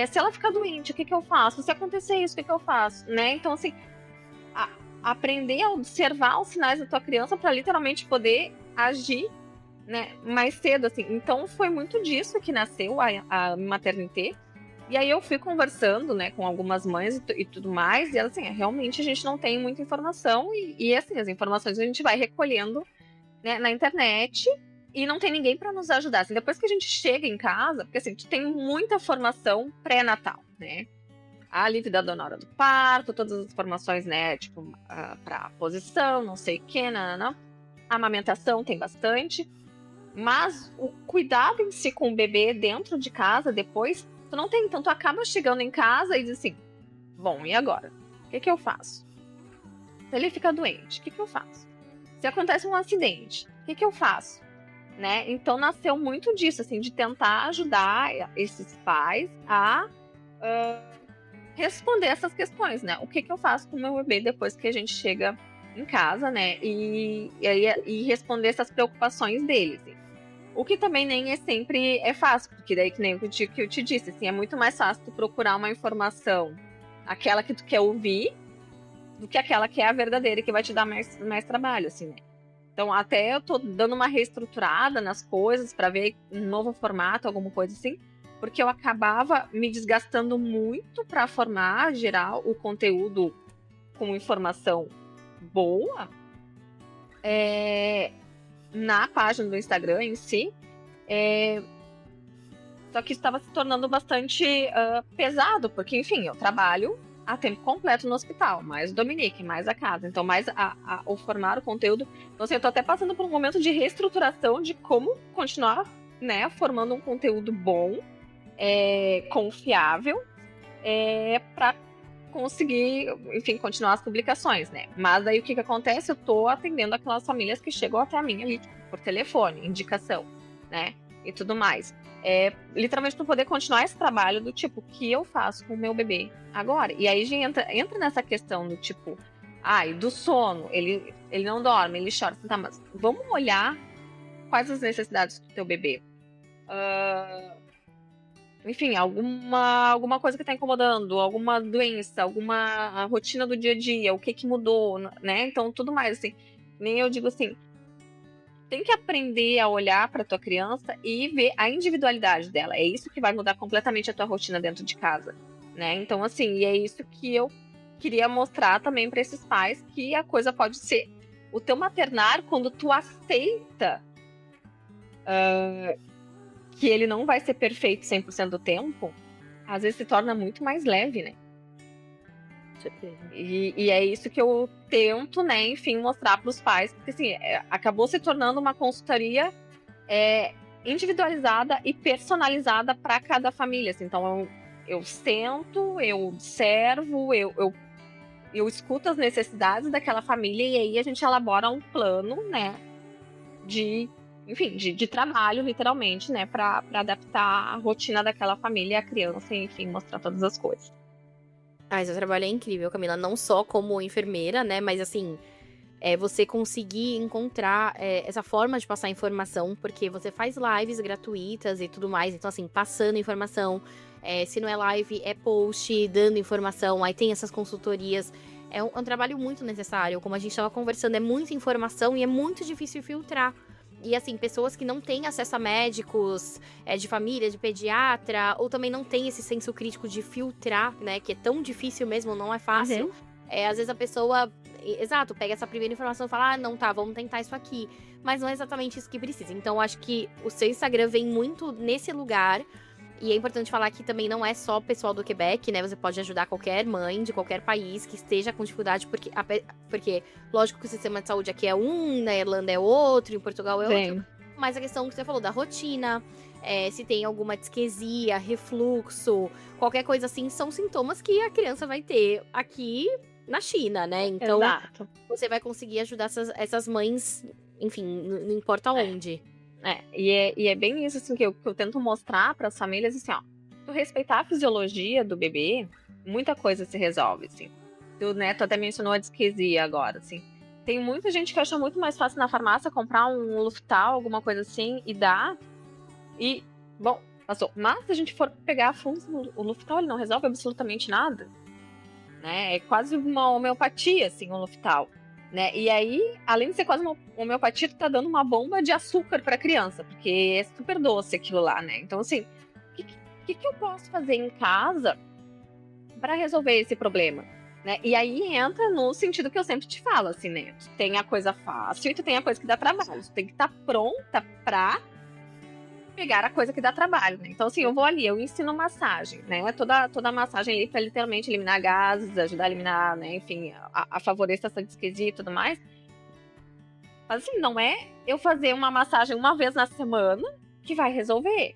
Se ela ficar doente, o que eu faço? Se acontecer isso, o que eu faço? Né? Então, assim, aprender a observar os sinais da tua criança para literalmente poder agir, né, mais cedo, assim. Então, foi muito disso que nasceu a maternité. E aí eu fui conversando, né, com algumas mães e tudo mais, e assim, realmente a gente não tem muita informação, e assim, as informações a gente vai recolhendo, né, na internet, e não tem ninguém para nos ajudar. Assim, depois que a gente chega em casa, porque assim, tu tem muita formação pré-natal, né? A livre da dona hora do parto, todas as informações, né, tipo, para posição, não sei o que, não. A amamentação tem bastante, mas o cuidado em si com o bebê dentro de casa, depois, tu não tem. Então, tu acaba chegando em casa e diz assim, bom, e agora? O que eu faço? Se ele fica doente, o que eu faço? Se acontece um acidente, o que eu faço? Né? Então, nasceu muito disso, assim, de tentar ajudar esses pais a responder essas questões, né? O que eu faço com o meu bebê depois que a gente chega em casa, né? E responder essas preocupações deles. Assim. O que também nem sempre é fácil, porque daí que nem eu te disse, assim, é muito mais fácil tu procurar uma informação, aquela que tu quer ouvir, do que aquela que é a verdadeira e que vai te dar mais trabalho, assim, né? Então, até eu tô dando uma reestruturada nas coisas para ver um novo formato, alguma coisa assim, porque eu acabava me desgastando muito para formar, gerar o conteúdo com informação boa na página do Instagram em si. Só que estava se tornando bastante pesado, porque, enfim, eu trabalho a tempo completo no hospital, mais o Dominique, mais a casa. Então, mais o formar o conteúdo. Então, assim, eu tô até passando por um momento de reestruturação de como continuar, né, formando um conteúdo bom, confiável, para conseguir, enfim, continuar as publicações, né? Mas aí o que acontece? Eu tô atendendo aquelas famílias que chegam até a mim ali, tipo, por telefone, indicação, né? E tudo mais. Literalmente para poder continuar esse trabalho do tipo, o que eu faço com o meu bebê agora? E aí entra nessa questão do tipo, do sono, ele não dorme, ele chora. Tá, mas vamos olhar quais as necessidades do teu bebê. Enfim, alguma coisa que está incomodando, alguma doença, alguma rotina do dia a dia, o que mudou, né? Então, tudo mais, assim. Nem eu digo assim, tem que aprender a olhar para tua criança e ver a individualidade dela. É isso que vai mudar completamente a tua rotina dentro de casa, né? Então, assim, e é isso que eu queria mostrar também para esses pais, que a coisa pode ser o teu maternar, quando tu aceita que ele não vai ser perfeito 100% do tempo, às vezes se torna muito mais leve, né? Certeza. E é isso que eu tento, né, enfim, mostrar para os pais, porque assim, acabou se tornando uma consultoria individualizada e personalizada para cada família. Assim. Então eu sento, eu observo, eu escuto as necessidades daquela família e aí a gente elabora um plano, né, de trabalho, literalmente, né, para adaptar a rotina daquela família, a criança, enfim, mostrar todas as coisas. Seu trabalho é incrível, Camila. Não só como enfermeira, né? Mas assim, você conseguir encontrar essa forma de passar informação, porque você faz lives gratuitas e tudo mais. Então, assim, passando informação. Se não é live, é post, dando informação. Aí tem essas consultorias. É um trabalho muito necessário. Como a gente estava conversando, é muita informação e é muito difícil filtrar. E assim, pessoas que não têm acesso a médicos de família, de pediatra, ou também não têm esse senso crítico de filtrar, né? Que é tão difícil mesmo, não é fácil. Às vezes a pessoa, pega essa primeira informação e fala, não, tá, vamos tentar isso aqui. Mas não é exatamente isso que precisa. Então, acho que o seu Instagram vem muito nesse lugar. E é importante falar que também não é só o pessoal do Quebec, né? Você pode ajudar qualquer mãe de qualquer país que esteja com dificuldade, porque lógico que o sistema de saúde aqui é um, na Irlanda é outro, em Portugal é outro. Mas a questão que você falou da rotina, se tem alguma disquesia, refluxo, qualquer coisa assim, são sintomas que a criança vai ter aqui na China, né? Então, você vai conseguir ajudar essas mães, enfim, não importa onde. E é bem isso assim, que eu tento mostrar para as famílias, assim, ó, tu respeitar a fisiologia do bebê, muita coisa se resolve, assim. Tu até mencionou a disquesia agora, assim. Tem muita gente que acha muito mais fácil na farmácia comprar um Luftal, alguma coisa assim, e dar. E, bom, passou. Mas se a gente for pegar a fundo, o Luftal ele não resolve absolutamente nada, né? É quase uma homeopatia, assim, o Luftal. Né? E aí, além de ser quase uma homeopatia, tu tá dando uma bomba de açúcar pra criança, porque é super doce aquilo lá, né? Então, assim, o que eu posso fazer em casa para resolver esse problema? Né? E aí entra no sentido que eu sempre te falo, assim, né? Tu tem a coisa fácil e tu tem a coisa que dá trabalho. Tu tem que estar pronta pra pegar a coisa que dá trabalho, né? Então, assim, eu vou ali, eu ensino massagem, né? Toda a massagem ali pra literalmente eliminar gases, ajudar a eliminar, né? Enfim, a favorecer essa disquesia e tudo mais. Mas, assim, não é eu fazer uma massagem uma vez na semana que vai resolver.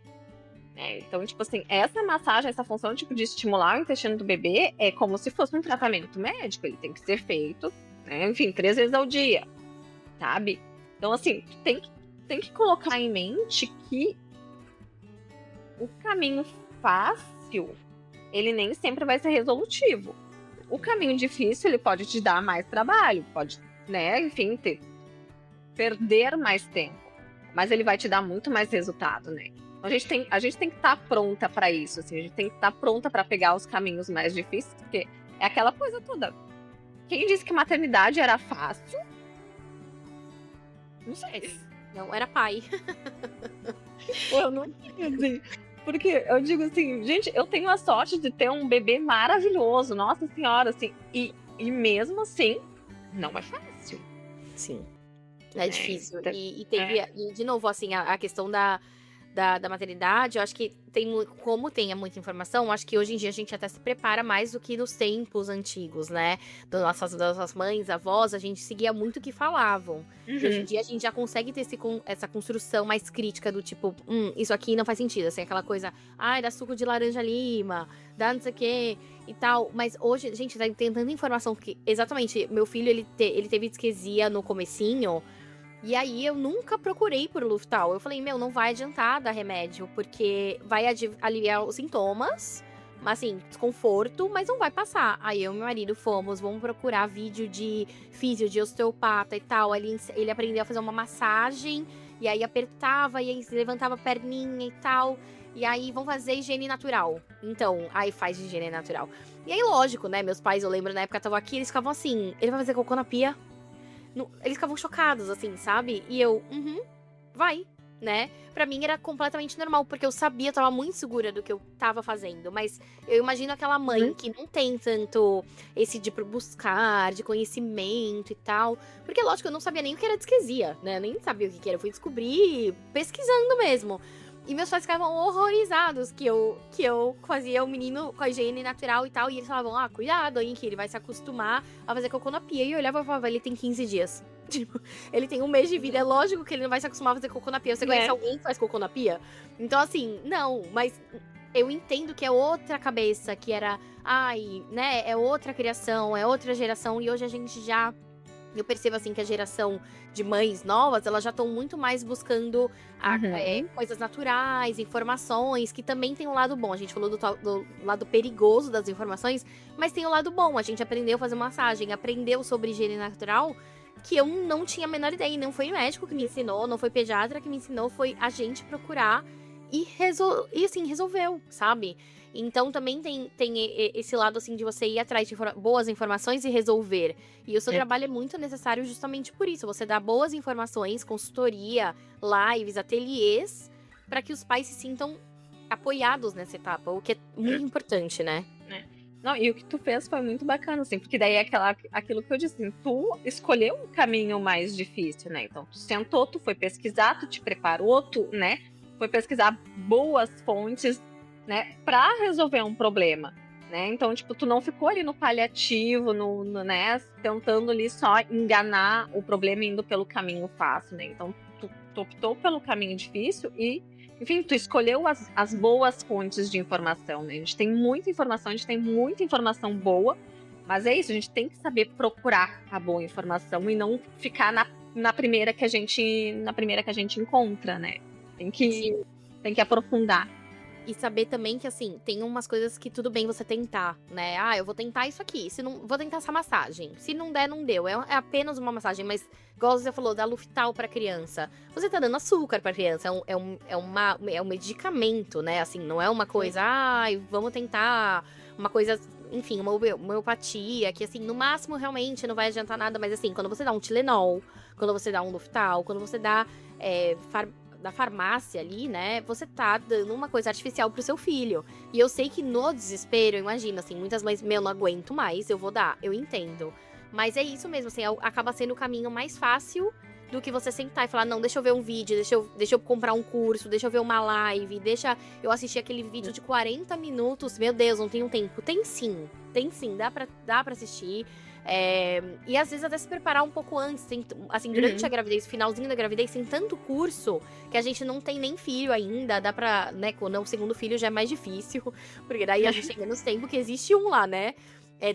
Né? Então, tipo assim, essa massagem, essa função tipo, de estimular o intestino do bebê é como se fosse um tratamento médico. Ele tem que ser feito, né? Enfim, 3 vezes ao dia, sabe? Então, assim, tem que colocar em mente que o caminho fácil, ele nem sempre vai ser resolutivo. O caminho difícil, ele pode te dar mais trabalho, pode, né, enfim, perder mais tempo. Mas ele vai te dar muito mais resultado, né? Então, a gente tem que estar pronta para isso, assim, a gente tem que estar pronta para pegar os caminhos mais difíceis, porque é aquela coisa toda. Quem disse que maternidade era fácil? Não sei. Não era pai. Eu não sei. Porque eu digo assim, gente, eu tenho a sorte de ter um bebê maravilhoso, nossa senhora, assim, e mesmo assim, não é fácil. Sim, é difícil. E de novo, assim, a questão da maternidade, eu acho que como tem muita informação, eu acho que hoje em dia a gente até se prepara mais do que nos tempos antigos, né? Das nossas mães, avós, a gente seguia muito o que falavam. E hoje em dia a gente já consegue ter essa construção mais crítica do tipo, isso aqui não faz sentido, assim, aquela coisa, dá suco de laranja lima, dá não sei o quê e tal. Mas hoje, gente, tá tentando informação que, exatamente, meu filho, ele teve disquesia no comecinho. E aí, eu nunca procurei por Luftal. Eu falei, não vai adiantar dar remédio, porque vai aliviar os sintomas, assim, desconforto, mas não vai passar. Aí eu e meu marido vamos procurar vídeo de físio, de osteopata e tal. Ele aprendeu a fazer uma massagem, e aí apertava, e aí levantava a perninha e tal. E aí, vamos fazer higiene natural. Então, aí faz higiene natural. E aí, lógico, né, meus pais, eu lembro, na época estavam aqui, eles ficavam assim, ele vai fazer cocô na pia? Eles ficavam chocados, assim, sabe? E eu, vai, né? Pra mim era completamente normal, porque eu sabia, eu tava muito segura do que eu tava fazendo. Mas eu imagino aquela mãe que não tem tanto esse de buscar, de conhecimento e tal. Porque, lógico, eu não sabia nem o que era disquesia, né? Eu nem sabia o que era. Eu fui descobrir pesquisando mesmo. E meus pais ficavam horrorizados que eu fazia o menino com a higiene natural e tal. E eles falavam, cuidado, hein, que ele vai se acostumar a fazer cocô na pia. E eu olhava e falava, ele tem 15 dias. Tipo, ele tem 1 mês de vida. É lógico que ele não vai se acostumar a fazer cocô na pia. Você conhece alguém que faz cocô na pia? Então, assim, não. Mas eu entendo que é outra cabeça, que era... né, é outra criação, é outra geração. E hoje a gente já... Eu percebo, assim, que a geração de mães novas, elas já estão muito mais buscando coisas naturais, informações, que também tem um lado bom. A gente falou do lado perigoso das informações, mas tem o lado bom. A gente aprendeu a fazer massagem, aprendeu sobre higiene natural, que eu não tinha a menor ideia. E não foi médico que me ensinou, não foi pediatra que me ensinou, foi a gente procurar e assim, resolveu, sabe? Então também tem esse lado, assim, de você ir atrás de boas informações e resolver. E o seu trabalho é muito necessário justamente por isso. Você dá boas informações, consultoria, lives, ateliês, para que os pais se sintam apoiados nessa etapa, o que é muito importante, né? Não, e o que tu fez foi muito bacana, assim, porque daí é aquilo que eu disse, assim, tu escolheu um caminho mais difícil, né? Então, tu sentou, tu foi pesquisar, tu te preparou, né? Foi pesquisar boas fontes, né, pra resolver um problema, né? Então, tipo, tu não ficou ali no paliativo, né, tentando ali só enganar o problema indo pelo caminho fácil, né? Então, tu optou pelo caminho difícil e, enfim, tu escolheu as boas fontes de informação, né? A gente tem muita informação boa, mas é isso, a gente tem que saber procurar a boa informação e não ficar na primeira que a gente encontra, né? Tem que aprofundar. E saber também que, assim, tem umas coisas que tudo bem você tentar, né? Eu vou tentar isso aqui, se não, vou tentar essa massagem. Se não der, não deu. É apenas uma massagem, mas, igual você falou, da Luftal pra criança. Você tá dando açúcar pra criança, é um medicamento, né? Assim, não é uma coisa, vamos tentar uma coisa, enfim, uma homeopatia, que, assim, no máximo, realmente, não vai adiantar nada. Mas, assim, quando você dá um Tilenol, quando você dá um Luftal, quando você dá da farmácia ali, né, você tá dando uma coisa artificial pro seu filho. E eu sei que no desespero, eu imagino, assim, muitas mães, não aguento mais, eu vou dar, eu entendo. Mas é isso mesmo, assim, acaba sendo o caminho mais fácil do que você sentar e falar, não, deixa eu ver um vídeo, deixa eu comprar um curso, deixa eu ver uma live, deixa eu assistir aquele vídeo de 40 minutos, meu Deus, não tenho tempo. Tem sim, dá pra assistir. E às vezes até se preparar um pouco antes, assim, durante a gravidez, finalzinho da gravidez, tem tanto curso que a gente não tem nem filho ainda, dá pra, né, quando é o segundo filho já é mais difícil, porque daí a gente tem menos tempo, que existe um lá, né,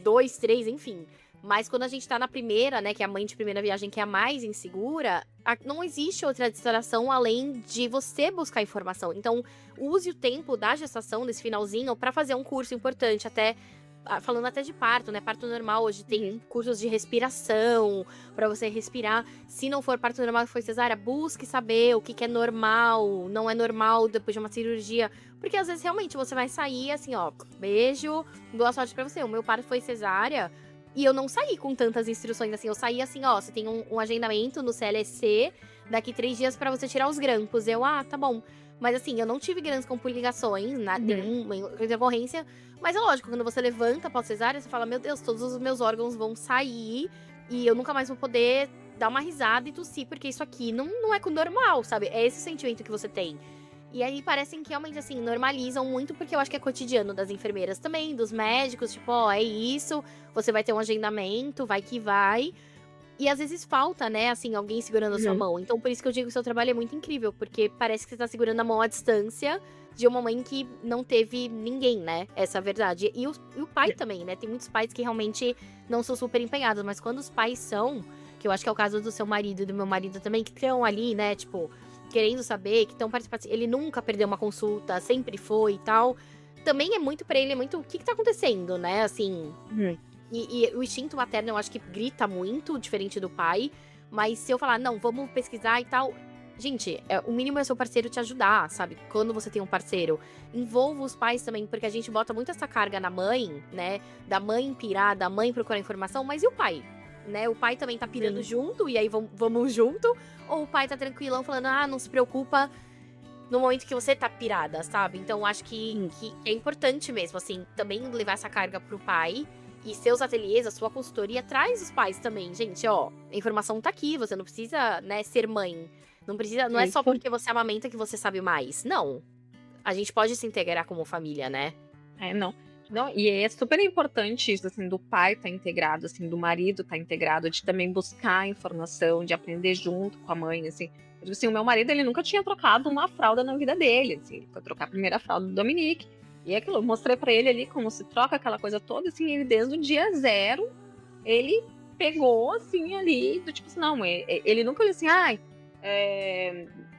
2, 3, enfim. Mas quando a gente tá na primeira, né, que é a mãe de primeira viagem, que é a mais insegura, não existe outra distração além de você buscar informação. Então, use o tempo da gestação, desse finalzinho, pra fazer um curso importante, falando até de parto, né? Parto normal, hoje tem cursos de respiração pra você respirar. Se não for parto normal, foi cesárea, busque saber o que é normal, não é normal depois de uma cirurgia. Porque às vezes realmente você vai sair assim, beijo, boa sorte pra você. O meu parto foi cesárea e eu não saí com tantas instruções assim. Eu saí assim, você tem um agendamento no CLSC, daqui 3 dias pra você tirar os grampos. Eu, tá bom. Mas assim, eu não tive grandes complicações, nenhuma intercorrência. Mas é lógico, quando você levanta após cesárea, você fala, meu Deus, todos os meus órgãos vão sair e eu nunca mais vou poder dar uma risada e tossir, porque isso aqui não é normal, sabe? É esse sentimento que você tem. E aí parecem que realmente, assim, normalizam muito, porque eu acho que é cotidiano das enfermeiras também, dos médicos, tipo, é isso, você vai ter um agendamento, vai que vai. E às vezes falta, né, assim, alguém segurando a sua mão. Então, por isso que eu digo que o seu trabalho é muito incrível, porque parece que você tá segurando a mão à distância de uma mãe que não teve ninguém, né? Essa é a verdade. E o pai também, né? Tem muitos pais que realmente não são super empenhados, mas quando os pais são, que eu acho que é o caso do seu marido e do meu marido também, que estão ali, né, tipo, querendo saber, que estão participando. Ele nunca perdeu uma consulta, sempre foi e tal. Também é muito pra ele, é muito o que tá acontecendo, né? Assim. E o instinto materno, eu acho que grita muito, diferente do pai. Mas se eu falar, não, vamos pesquisar e tal... Gente, o mínimo é seu parceiro te ajudar, sabe? Quando você tem um parceiro. Envolva os pais também, porque a gente bota muito essa carga na mãe, né? Da mãe pirar, da mãe procurar informação. Mas e o pai? né? O pai também tá pirando junto, e aí vamos junto. Ou o pai tá tranquilão, falando, não se preocupa no momento que você tá pirada, sabe? Então, acho que é importante mesmo, assim, também levar essa carga pro pai. E seus ateliês, a sua consultoria, traz os pais também. Gente, ó, a informação tá aqui, você não precisa, né, ser mãe. Não é só porque você amamenta que você sabe mais. Não. A gente pode se integrar como família, né? Não, e é super importante isso, assim, do pai estar integrado, assim, do marido estar integrado, de também buscar informação, de aprender junto com a mãe, assim. Porque, assim, o meu marido, ele nunca tinha trocado uma fralda na vida dele, assim. Ele foi trocar a primeira fralda do Dominique. E aquilo, eu mostrei pra ele ali como se troca aquela coisa toda, assim, ele desde o dia 0, ele pegou, assim, ali, do tipo assim, não, ele nunca falou assim,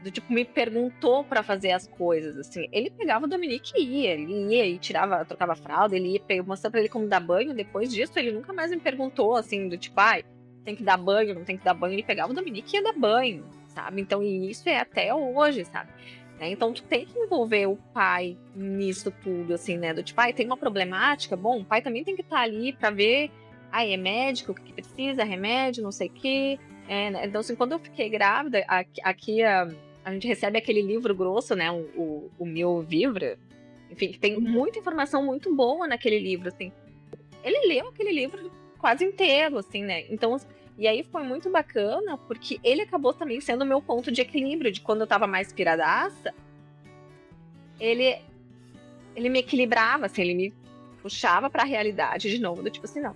do tipo, me perguntou pra fazer as coisas, assim. Ele pegava o Dominique e ele ia e trocava a fralda, ele ia mostrar pra ele como dar banho. Depois disso, ele nunca mais me perguntou, assim, do tipo, tem que dar banho, não tem que dar banho. Ele pegava o Dominique e ia dar banho, sabe? Então, e isso é até hoje, sabe? Então, tu tem que envolver o pai nisso tudo, assim, né? Do tipo, tem uma problemática, bom, o pai também tem que estar ali pra ver, é médico, o que precisa, remédio, não sei o quê. Né? Então, assim, quando eu fiquei grávida, aqui a gente recebe aquele livro grosso, né? O Mil Vivre. Enfim, tem muita informação muito boa naquele livro, assim. Ele leu aquele livro quase inteiro, assim, né? Então, e aí foi muito bacana, porque ele acabou também sendo o meu ponto de equilíbrio, de quando eu tava mais piradaça, ele me equilibrava, assim, ele me puxava pra realidade de novo, do tipo assim, não,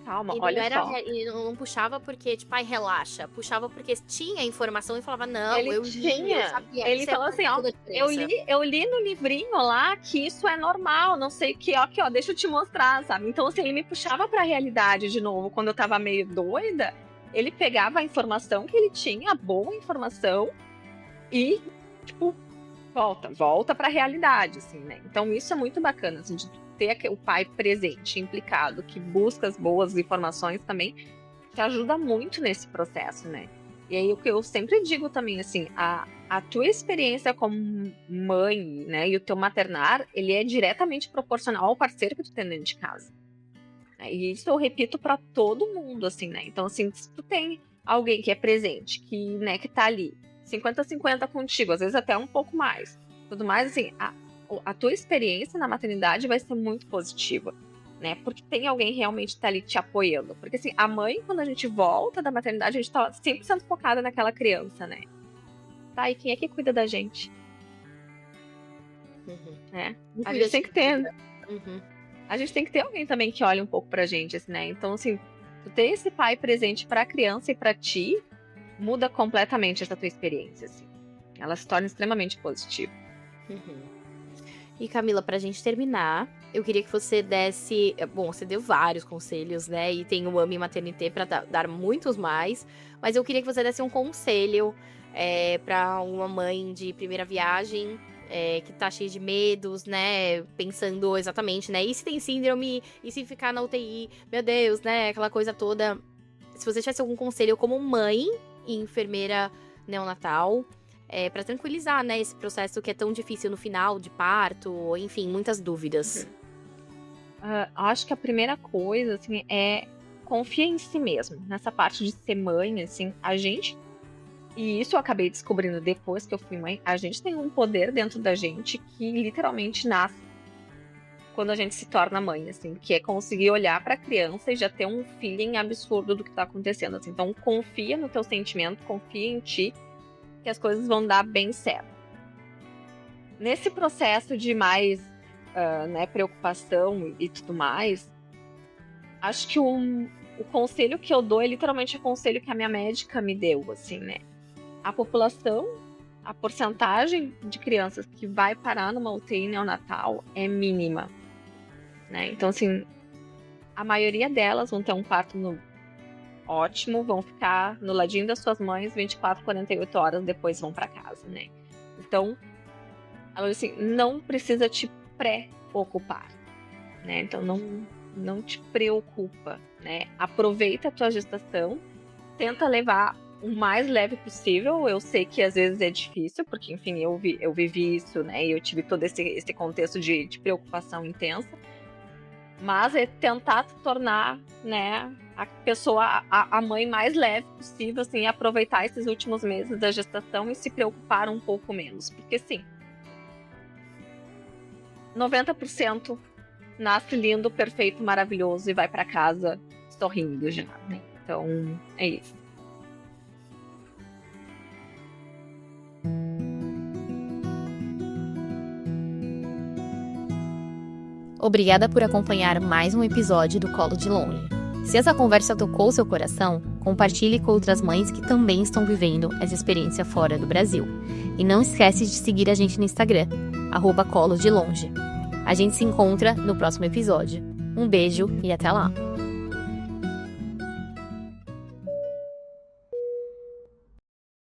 calma, E olha só. E não puxava porque, tipo, relaxa. Puxava porque tinha informação e falava, não, eu sabia. Ele falou assim, eu li no livrinho lá que isso é normal, não sei o que, aqui, ó, deixa eu te mostrar, sabe? Então, assim, ele me puxava pra realidade de novo, quando eu tava meio doida, ele pegava a informação que ele tinha, a boa informação, e, tipo, volta pra realidade, assim, né? Então, isso é muito bacana, assim, de ter o pai presente, implicado, que busca as boas informações também, te ajuda muito nesse processo, né? E aí, o que eu sempre digo também, assim, a tua experiência como mãe, né, e o teu maternar, ele é diretamente proporcional ao parceiro que tu tem dentro de casa. E isso eu repito para todo mundo, assim, né? Então, assim, se tu tem alguém que é presente, que, né, que tá ali, 50-50 contigo, às vezes até um pouco mais, tudo mais, assim, a tua experiência na maternidade vai ser muito positiva, né? Porque tem alguém realmente que tá ali te apoiando. Porque, assim, a mãe, quando a gente volta da maternidade, a gente tá 100% focada naquela criança, né? Tá, e quem é que cuida da gente? Né? A gente tem que ter... A gente tem que ter alguém também que olhe um pouco pra gente, assim, né? Então, assim, tu ter esse pai presente pra criança e pra ti, muda completamente essa tua experiência, assim. Ela se torna extremamente positiva. E Camila, pra gente terminar, eu queria que você desse... Bom, você deu vários conselhos, né? E tem o Ame Maternité pra dar muitos mais. Mas eu queria que você desse um conselho pra uma mãe de primeira viagem, que tá cheia de medos, né? Pensando exatamente, né? E se tem síndrome? E se ficar na UTI? Meu Deus, né? Aquela coisa toda. Se você tivesse algum conselho como mãe e enfermeira neonatal... pra tranquilizar, né, esse processo que é tão difícil no final, de parto, enfim, muitas dúvidas. Acho que a primeira coisa, assim, é confia em si mesmo. Nessa parte de ser mãe, assim, e isso eu acabei descobrindo depois que eu fui mãe, a gente tem um poder dentro da gente que literalmente nasce quando a gente se torna mãe, assim, que é conseguir olhar pra criança e já ter um feeling absurdo do que tá acontecendo, assim. Então, confia no teu sentimento, confia em ti, que as coisas vão dar bem certo. Nesse processo de mais preocupação e tudo mais, acho que o conselho que eu dou é literalmente o conselho que a minha médica me deu, assim, né? A população, a porcentagem de crianças que vai parar numa UTI neonatal é mínima, né? Então, assim, a maioria delas vão ter um parto ótimo, vão ficar no ladinho das suas mães 24, 48 horas, depois vão para casa, né? Então, assim, não precisa te preocupar, né? Então, não te preocupa, né? Aproveita a tua gestação, tenta levar o mais leve possível. Eu sei que às vezes é difícil, porque, enfim, eu vivi isso, né? E eu tive todo esse contexto de preocupação intensa. Mas é tentar se tornar, né, a pessoa, a mãe mais leve possível, assim, aproveitar esses últimos meses da gestação e se preocupar um pouco menos. Porque, assim, 90% nasce lindo, perfeito, maravilhoso e vai para casa sorrindo já, né? Então, é isso. Obrigada por acompanhar mais um episódio do Colo de Longe. Se essa conversa tocou seu coração, compartilhe com outras mães que também estão vivendo essa experiência fora do Brasil. E não esquece de seguir a gente no Instagram, @colodelonge. A gente se encontra no próximo episódio. Um beijo e até lá!